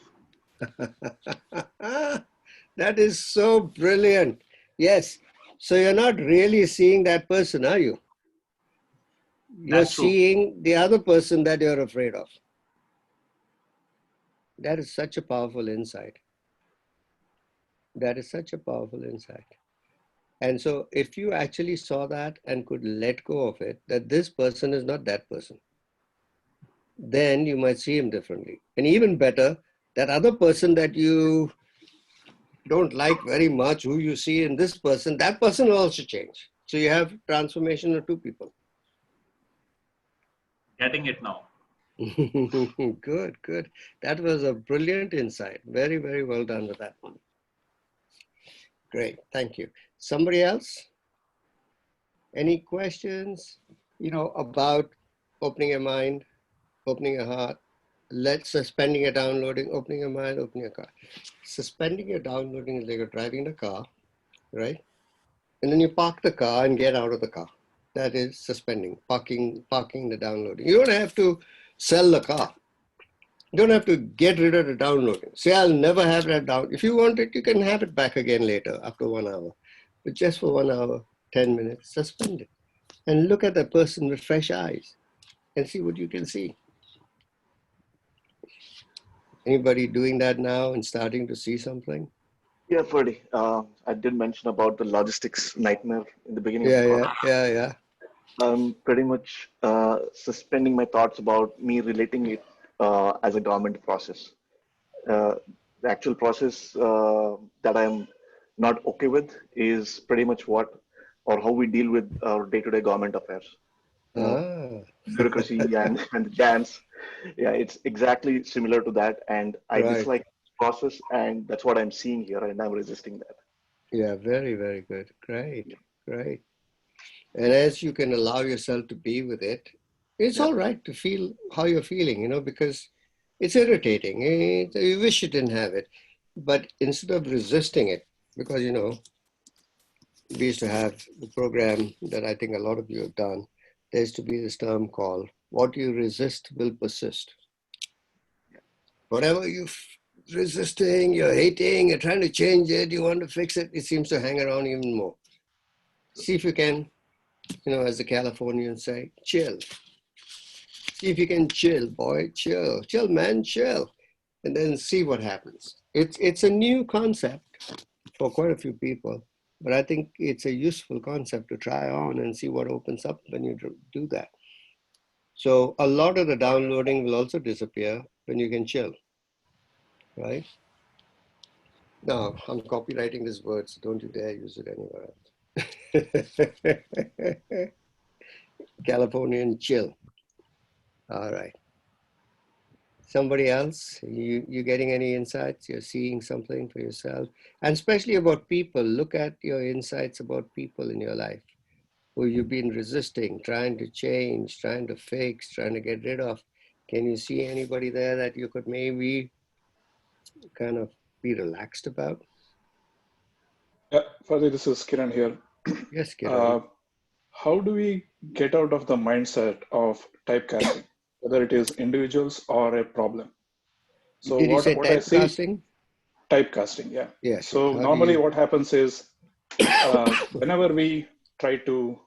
That is so brilliant. Yes. So you're not really seeing that person, are you? You're That's true. seeing the other person that you're afraid of. That is such a powerful insight. That is such a powerful insight. And so if you actually saw that and could let go of it, that this person is not that person, then you might see him differently. And even better, that other person that you don't like very much, who you see in this person, that person will also change. So you have transformation of two people. Getting it now. Good, good. That was a brilliant insight. Very, very well done with that one. Great, thank you. Somebody else? Any questions, you know, about opening your mind, opening your heart? Let's suspending your downloading, opening your mind, opening your car. Suspending your downloading is like you're driving the car, right? And then you park the car and get out of the car. That is suspending, parking the downloading. You don't have to sell the car. You don't have to get rid of the downloading. Say, I'll never have that down. If you want it, you can have it back again later after 1 hour. But just for 1 hour, 10 minutes, suspend it. And look at the person with fresh eyes and see what you can see. Anybody doing that now and starting to see something? Yeah, Ferdi. I did mention about the logistics nightmare in the beginning of the call. Yeah. I'm pretty much suspending my thoughts about me relating it as a government process. The actual process that I'm not okay with is pretty much what or how we deal with our day-to-day government affairs. Bureaucracy and the jams. Yeah, it's exactly similar to that. And I dislike the process, and that's what I'm seeing here, and I'm resisting that. Yeah, very, very good. Great, great. And as you can allow yourself to be with it, it's all right to feel how you're feeling, you know, because it's irritating. You wish you didn't have it. But instead of resisting it, because, you know, we used to have the program that I think a lot of you have done, there used to be this term called, what you resist will persist. Whatever you're resisting, you're hating, you're trying to change it, you want to fix it, it seems to hang around even more. See if you can, you know, as the Californians say, chill. See if you can chill, boy, chill. Chill, man, chill. And then see what happens. It's a new concept for quite a few people, but I think it's a useful concept to try on and see what opens up when you do that. So a lot of the downloading will also disappear when you can chill, right? Now, I'm copywriting this word, so don't you dare use it anywhere else. Californian chill. All right. Somebody else, you getting any insights? You're seeing something for yourself? And especially about people, look at your insights about people in your life who you've been resisting, trying to change, trying to fix, trying to get rid of. Can you see anybody there that you could maybe kind of be relaxed about? Yeah, Ferdi, this is Kiran here. Yes, Kiran. How do we get out of the mindset of typecasting, whether it is individuals or a problem? So Did you say what I see, typecasting? typecasting, yeah. Yes. So normally what happens is whenever we try to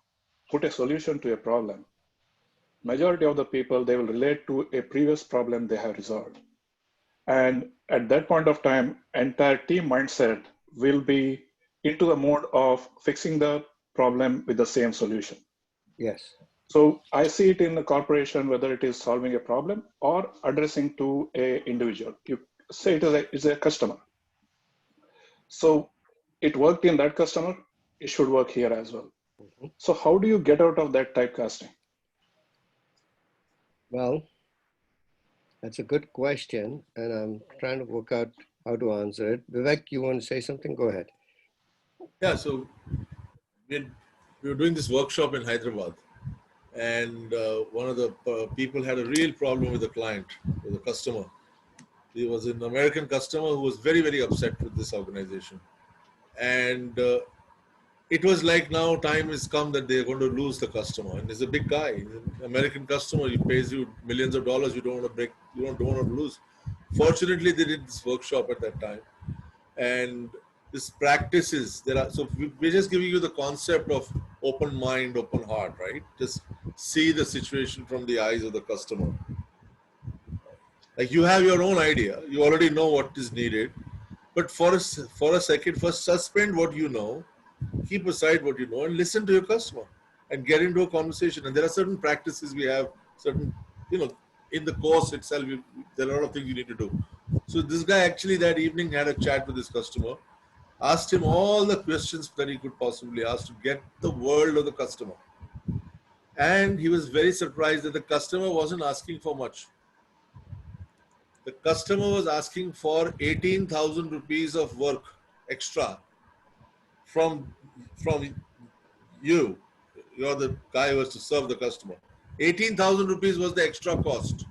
put a solution to a problem, majority of the people, they will relate to a previous problem they have resolved. And at that point of time, entire team mindset will be into the mode of fixing the problem with the same solution. Yes. So I see it in the corporation, whether it is solving a problem or addressing to a individual. You say it is a customer. So it worked in that customer, it should work here as well. So how do you get out of that typecasting? Well, that's a good question, and I'm trying to work out how to answer it. Vivek, you want to say something? Go ahead. Yeah, so we were doing this workshop in Hyderabad, and one of the people had a real problem with the client, with the customer. He was an American customer who was very, very upset with this organization. And it was like now time has come that they're going to lose the customer. And he's a big guy, he's an American customer. He pays you millions of dollars. You don't want to break, you don't want to lose. Fortunately, they did this workshop at that time. And this practices, there are, so we're just giving you the concept of open mind, open heart, right? Just see the situation from the eyes of the customer. Like you have your own idea, you already know what is needed, but for a second, first suspend what you know, keep aside what you know, and listen to your customer, and get into a conversation. And there are certain practices we have, certain, in the course itself, there are a lot of things you need to do. So this guy actually that evening had a chat with his customer, asked him all the questions that he could possibly ask to get the world of the customer. And he was very surprised that the customer wasn't asking for much. The customer was asking for 18,000 rupees of work extra from you. You're the guy who has to serve the customer. 18,000 rupees was the extra cost.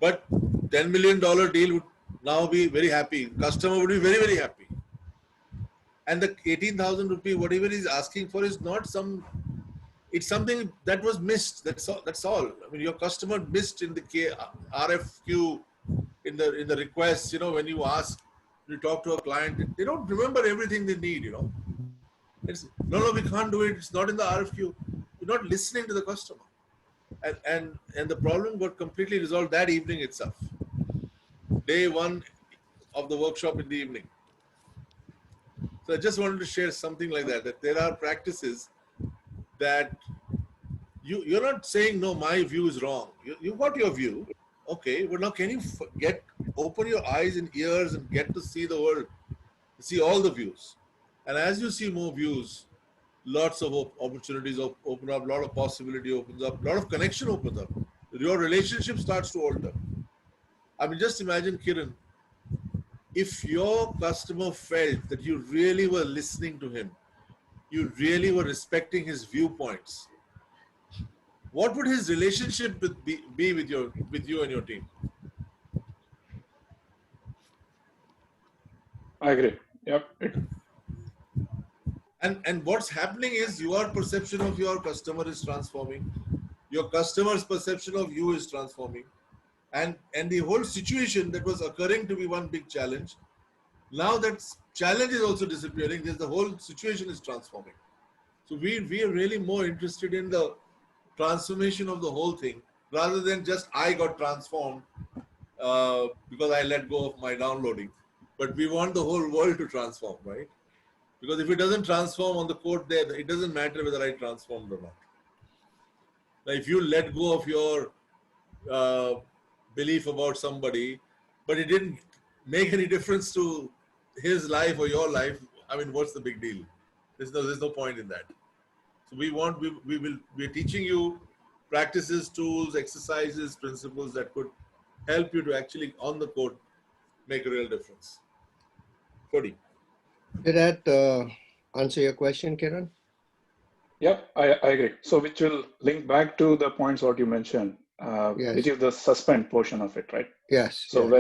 But $10 million deal would now be very happy. Customer would be very, very happy. And the 18,000 rupee, whatever he's asking for is not it's something that was missed. That's all. I mean, your customer missed in the RFQ, in the request, when you ask, you talk to a client, they don't remember everything they need, It's, no, we can't do it. It's not in the RFQ. You're not listening to the customer. And the problem got completely resolved that evening itself. Day one of the workshop in the evening. So I just wanted to share something like that there are practices that you're not saying, no, my view is wrong. You got your view. Okay, well now can you open your eyes and ears and get to see the world, see all the views. And as you see more views, lots of opportunities open up, a lot of possibility opens up, a lot of connection opens up. Your relationship starts to alter. I mean, just imagine, Kiran, if your customer felt that you really were listening to him, you really were respecting his viewpoints, what would his relationship be with you and your team? I agree. Yep. And what's happening is your perception of your customer is transforming. Your customer's perception of you is transforming. And the whole situation that was occurring to be one big challenge, now that challenge is also disappearing, the whole situation is transforming. So we are really more interested in the transformation of the whole thing, rather than just I got transformed because I let go of my downloading. But we want the whole world to transform, right? Because if it doesn't transform on the code there, it doesn't matter whether I transformed or not. Now, if you let go of your belief about somebody, but it didn't make any difference to his life or your life, I mean, what's the big deal? There's no point in that. So we're teaching you practices, tools, exercises, principles that could help you to actually, on the code, make a real difference. Ferdi. Did that answer your question, Kiran? Yep, I agree. So which will link back to the points what you mentioned, Yes. which is the suspend portion of it, right? Yes. So yes.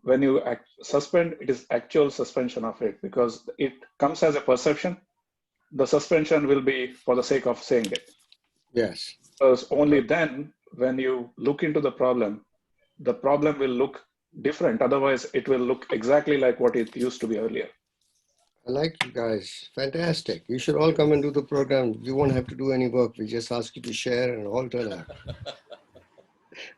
when you suspend, it is actual suspension of it, because it comes as a perception. The suspension will be for the sake of saying it. Yes. Because only then, when you look into the problem will look different. Otherwise, it will look exactly like what it used to be earlier. I like you guys. Fantastic. You should all come and do the program. You won't have to do any work. We just ask you to share and all turn out.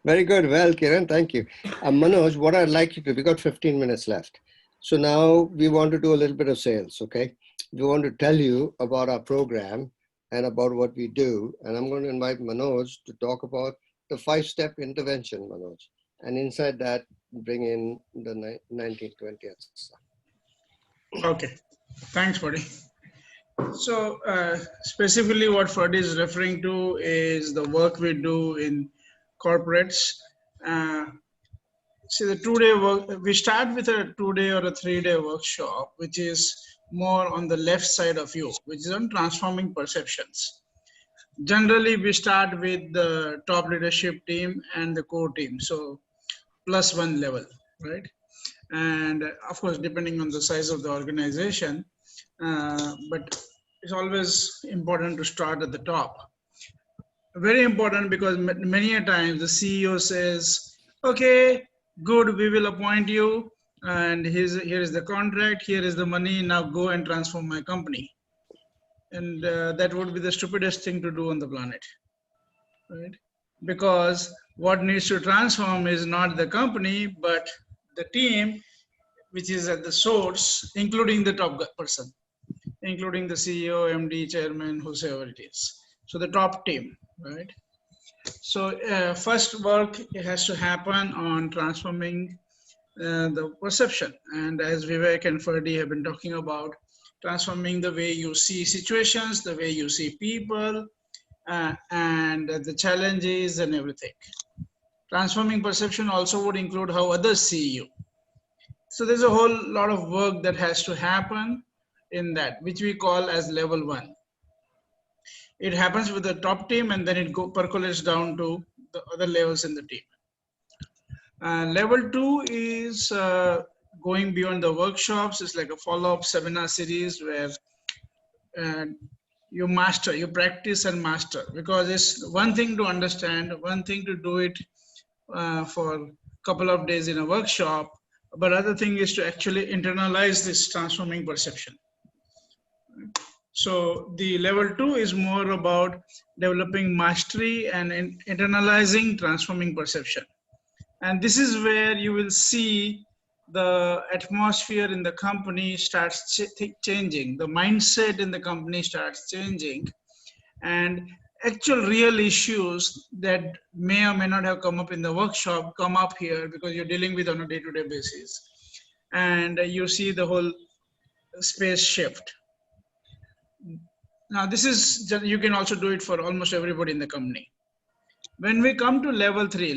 Very good. Well, Kiran, thank you. Manoj, what I'd like you to, we got 15 minutes left. So now we want to do a little bit of sales, okay? We want to tell you about our program and about what we do. And I'm going to invite Manoj to talk about the 5-step intervention, Manoj. And inside that, bring in the 1920th stuff. Okay, thanks, buddy. So specifically what Ferdi is referring to is the work we do in corporates. Uh, See, the 2-day work, we start with a 2-day or a 3-day workshop, which is more on the left side of you, which is on transforming perceptions. Generally, we start with the top leadership team and the core team, so +1 level, right? And of course, depending on the size of the organization, but it's always important to start at the top. Very important because many a times the CEO says, okay, good, we will appoint you, and here is the contract, here is the money, now go and transform my company. And that would be the stupidest thing to do on the planet, right? Because what needs to transform is not the company, but the team, which is at the source, including the top person, including the CEO, MD, chairman, whosoever it is. So the top team, right? So first work has to happen on transforming the perception. And as Vivek and Ferdi have been talking about, transforming the way you see situations, the way you see people, and the challenges and everything. Transforming perception also would include how others see you. So there's a whole lot of work that has to happen in that, which we call as level 1. It happens with the top team and then it percolates down to the other levels in the team. Level 2 is going beyond the workshops. It's like a follow-up seminar series where you master, you practice and master, because it's one thing to understand, one thing to do it for a couple of days in a workshop, but other thing is to actually internalize this transforming perception. So the level 2 is more about developing mastery and internalizing transforming perception. And this is where you will see the atmosphere in the company starts changing, the mindset in the company starts changing, and actual real issues that may or may not have come up in the workshop come up here because you're dealing with on a day-to-day basis. And you see the whole space shift. Now, this is, you can also do it for almost everybody in the company. When we come to level 3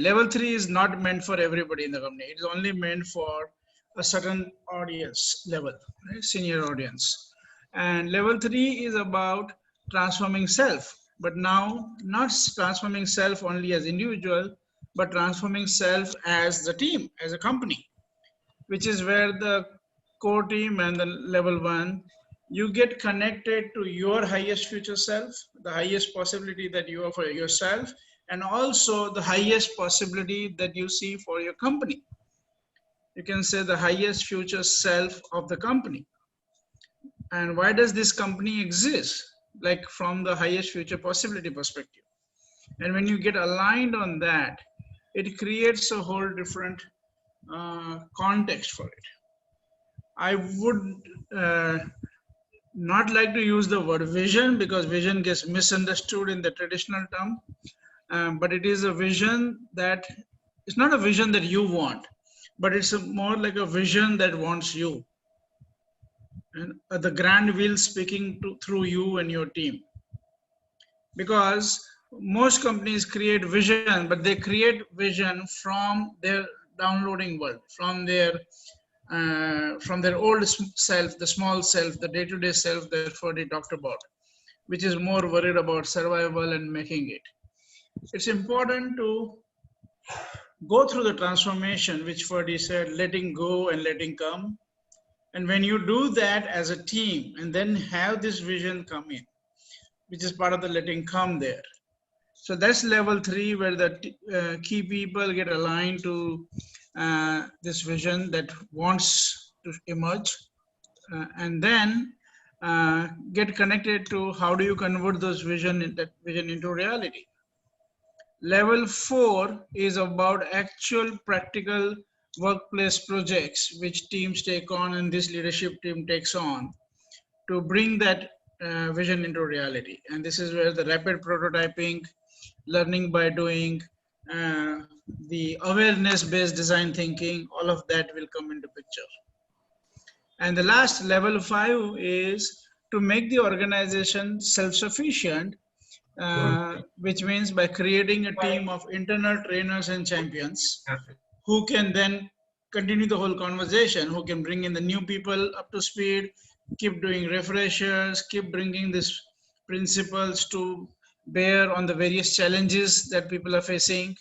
is not meant for everybody in the company. It is only meant for a certain audience level, right? Senior audience. And level 3 is about transforming self, but now not transforming self only as individual, but transforming self as the team, as a company, which is where the core team and the level 1, you get connected to your highest future self, the highest possibility that you offer yourself, and also the highest possibility that you see for your company. You can say the highest future self of the company. And why does this company exist? Like from the highest future possibility perspective. And when you get aligned on that, it creates a whole different context for it. I would not like to use the word vision because vision gets misunderstood in the traditional term, but it is a vision that, it's not a vision that you want, but it's more like a vision that wants you. And the grand wheel speaking through you and your team. Because most companies create vision, but they create vision from their downloading world, from their old self, the small self, the day-to-day self that Ferdi talked about, which is more worried about survival and making it. It's important to go through the transformation, which Ferdi said, letting go and letting come. And when you do that as a team and then have this vision come in, which is part of the letting come there. So that's level 3 where the key people get aligned to this vision that wants to emerge, and then get connected to how do you convert that vision into reality. Level 4 is about actual practical workplace projects which teams take on and this leadership team takes on to bring that vision into reality. And this is where the rapid prototyping, learning by doing, the awareness-based design thinking, all of that will come into picture. And the last level 5 is to make the organization self-sufficient, which means by creating a team of internal trainers and champions who can then continue the whole conversation, who can bring in the new people up to speed, keep doing refreshers, keep bringing these principles to bear on the various challenges that people are facing,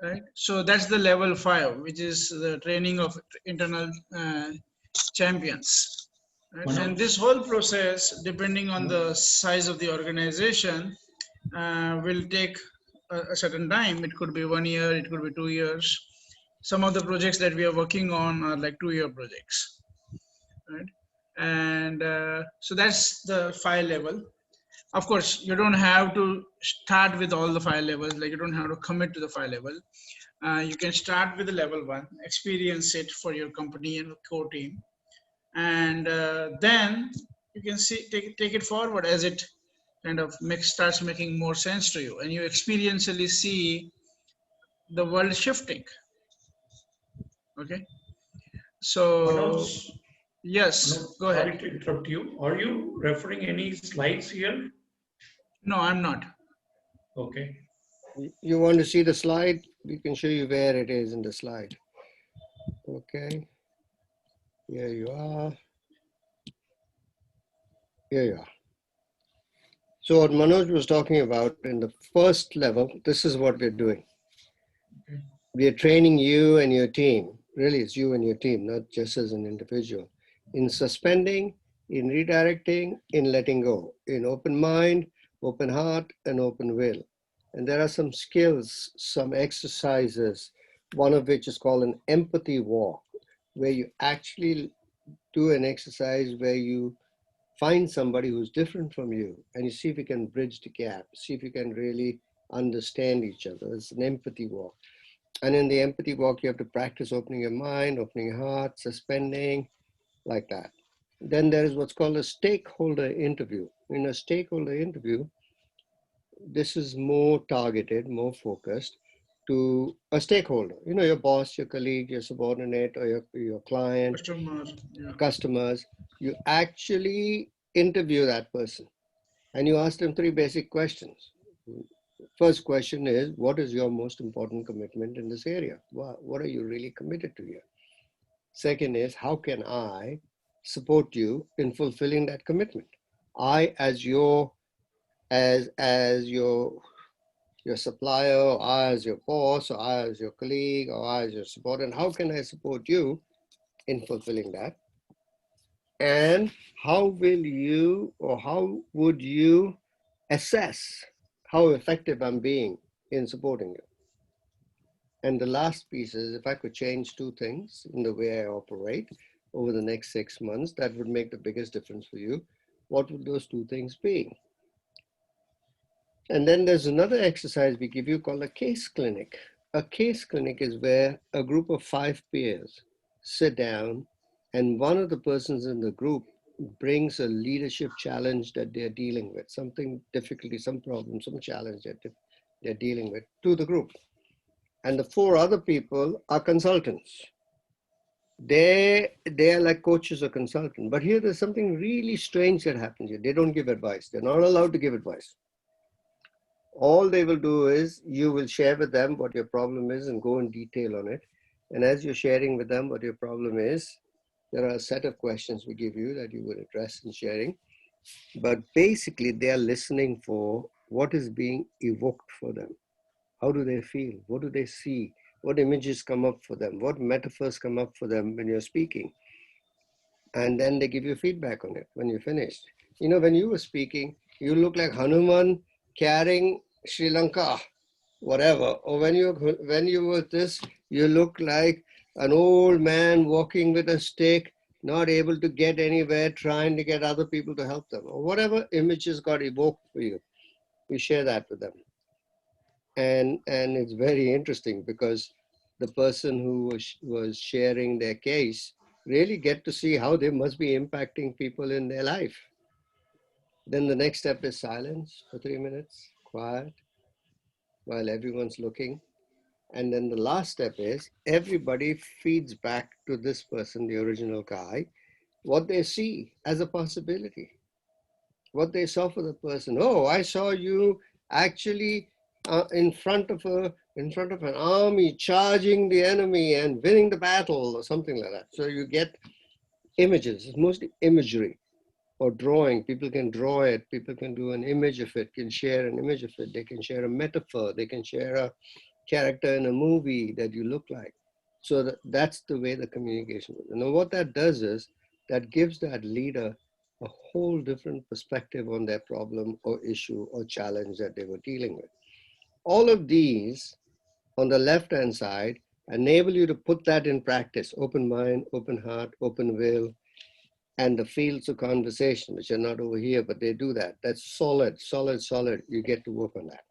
right? So that's the level 5, which is the training of internal champions. Right? And this whole process, depending on the size of the organization, will take a certain time. It could be 1 year, it could be 2 years. Some of the projects that we are working on are like 2-year projects, right? And so that's the 5 level. Of course, you don't have to start with all the 5 levels, like you don't have to commit to the 5 level. You can start with the level 1, experience it for your company and core team, and then you can see take it forward as it kind of starts making more sense to you, and you experientially see the world shifting. Okay, so Manoj, yes, go ahead. sorry to interrupt you. Are you referring any slides here? No, I'm not. Okay. You want to see the slide? We can show you where it is in the slide. Okay. Here you are. Here you are. So what Manoj was talking about in the first level, this is what we're doing. Okay. We are training you and your team. Really, it's you and your team, not just as an individual. In suspending, in redirecting, in letting go, in open mind, open heart, and open will. And there are some skills, some exercises, one of which is called an empathy walk, where you actually do an exercise where you find somebody who's different from you and you see if you can bridge the gap, see if you can really understand each other. It's an empathy walk. And in the empathy walk, you have to practice opening your mind, opening your heart, suspending, like that. Then there is what's called a stakeholder interview. In a stakeholder interview, this is more targeted, more focused to a stakeholder. You know, your boss, your colleague, your subordinate, or your client, customers. You actually interview that person and you ask them 3 basic questions. First question is, what is your most important commitment in this area? What are you really committed to here? Second is, how can I support you in fulfilling that commitment? I, as your supplier, or I as your boss, or I as your colleague, or I as your subordinate, how can I support you in fulfilling that? And how will you, or how would you assess how effective I'm being in supporting you? And the last piece is, if I could change 2 things in the way I operate over the next 6 months, that would make the biggest difference for you. What would those 2 things be? And then there's another exercise we give you called a case clinic. A case clinic is where a group of 5 peers sit down and one of the persons in the group brings a leadership challenge that they're dealing with, something difficulty, some problem, some challenge that they're dealing with to the group. And the 4 other people are consultants. They're like coaches or consultants. But here there's something really strange that happens here. They don't give advice. They're not allowed to give advice. All they will do is you will share with them what your problem is and go in detail on it. And as you're sharing with them what your problem is, there are a set of questions we give you that you would address in sharing. But basically, they are listening for what is being evoked for them. How do they feel? What do they see? What images come up for them? What metaphors come up for them when you're speaking? And then they give you feedback on it when you're finished. You know, when you were speaking, you look like Hanuman carrying Sri Lanka, whatever. Or when you were this, you look like an old man walking with a stick, not able to get anywhere, trying to get other people to help them, or whatever images got evoked for you. We share that with them. And it's very interesting because the person who was sharing their case really get to see how they must be impacting people in their life. Then the next step is silence for 3 minutes, quiet, while everyone's looking. And then the last step is everybody feeds back to this person, the original guy, what they see as a possibility. what they saw for the person. Oh, I saw you actually in front of an army charging the enemy and winning the battle or something like that. So you get images. It's mostly imagery or drawing. People can draw it. People can do an image of it, can share an image of it. They can share a metaphor. They can share a character in a movie that you look like. So that's the way the communication is. And what that does is that gives that leader a whole different perspective on their problem or issue or challenge that they were dealing with. All of these on the left-hand side enable you to put that in practice: open mind, open heart, open will, and the fields of conversation, which are not over here, but they do that. That's solid, solid, solid. You get to work on that,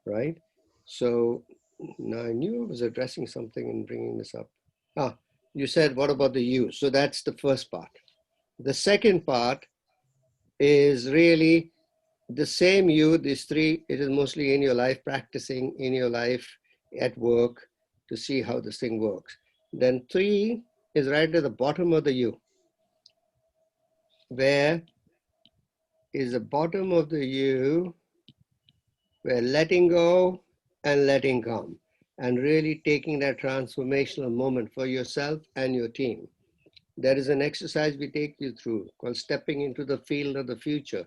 right? So now I knew I was addressing something and bringing this up. You said, what about the you? So that's the first part. The second part is really the same you, these three. It is mostly in your life, practicing in your life, at work, to see how this thing works. Then 3 is right at the bottom of the you, where is the bottom of the you, where letting go and letting come, and really taking that transformational moment for yourself and your team. There is an exercise we take you through called stepping into the field of the future,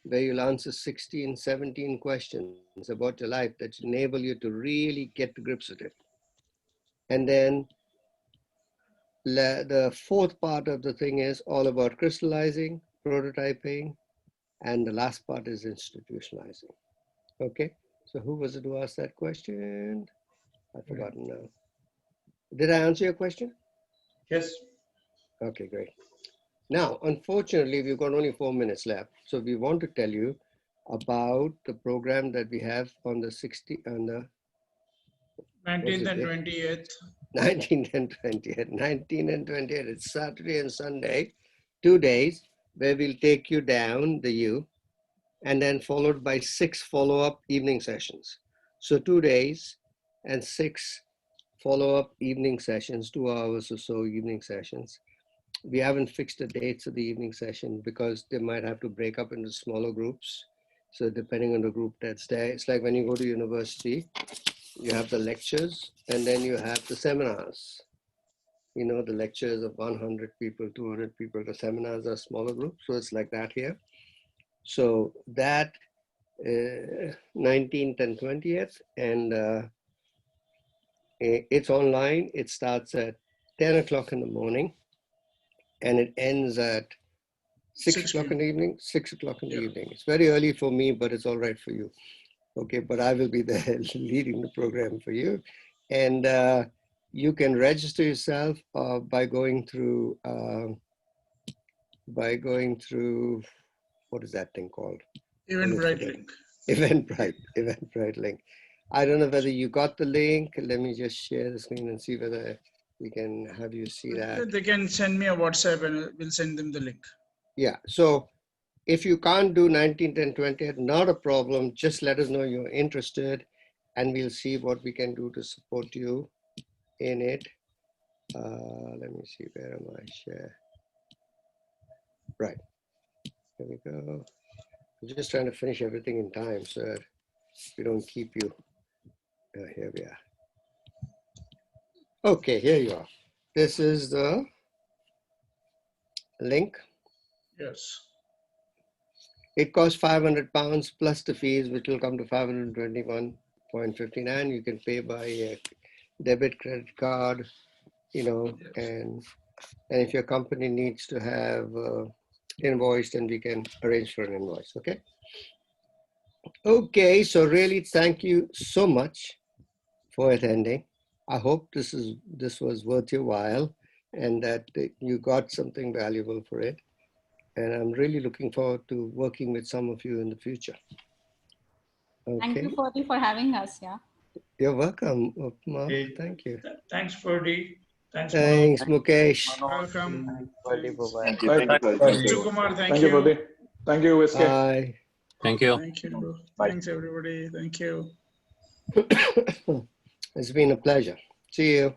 where you'll answer 16, 17 questions about your life that enable you to really get to grips with it. And then the fourth part of the thing is all about crystallizing, prototyping, and the last part is institutionalizing. Okay, so who was it who asked that question? I've forgotten now. Did I answer your question? Yes. Okay, great. Now, unfortunately, we've got only 4 minutes left. So we want to tell you about the program that we have on the 19th and 20th. 19th and 20th. 19th and 20th. It's Saturday and Sunday, 2 days, where we'll take you down the U, and then followed by 6 follow-up evening sessions. So 2 days and 6 follow-up evening sessions, 2 hours or so evening sessions. We haven't fixed the dates of the evening session because they might have to break up into smaller groups. So depending on the group that's there, it's like when you go to university, you have the lectures and then you have the seminars. You know, the lectures of 100 people, 200 people, the seminars are smaller groups. So it's like that here. So that 19th and 20th, and it's online. It starts at 10 o'clock in the morning and it ends at 6 o'clock in the evening, 6 o'clock in the evening. It's very early for me, but it's all right for you. Okay, but I will be there leading the program for you. And you can register yourself by going through, what is that thing called? Eventbrite link. Eventbrite link. I don't know whether you got the link. Let me just share the screen and see whether we can have you see that. They can send me a WhatsApp and we'll send them the link. Yeah, so if you can't do 19th and 20th, not a problem. Just let us know you're interested and we'll see what we can do to support you in it. Let me see, where am I? Share. Right, here we go. I'm just trying to finish everything in time so that we don't keep you. Here we are. Okay, here you are. This is the link. Yes. It costs £500 plus the fees, which will come to 521.59. You can pay by a debit, credit card, you know, and if your company needs to have invoice, then we can arrange for an invoice. Okay. Okay. So really, thank you so much for attending. I hope this was worth your while and that you got something valuable for it. And I'm really looking forward to working with some of you in the future. Okay. Thank you, Ferdi, for having us. Yeah. You're welcome, Upma. Thank you. Thanks, Ferdi. Thanks, Manoj. Mukesh. Welcome. Thank you. Thank you. Thank you, Kumar. Thank you, Ferdi. Thank you, SK. Bye. Thank you. Thank you. Thanks, everybody. Thank you. It's been a pleasure. See you.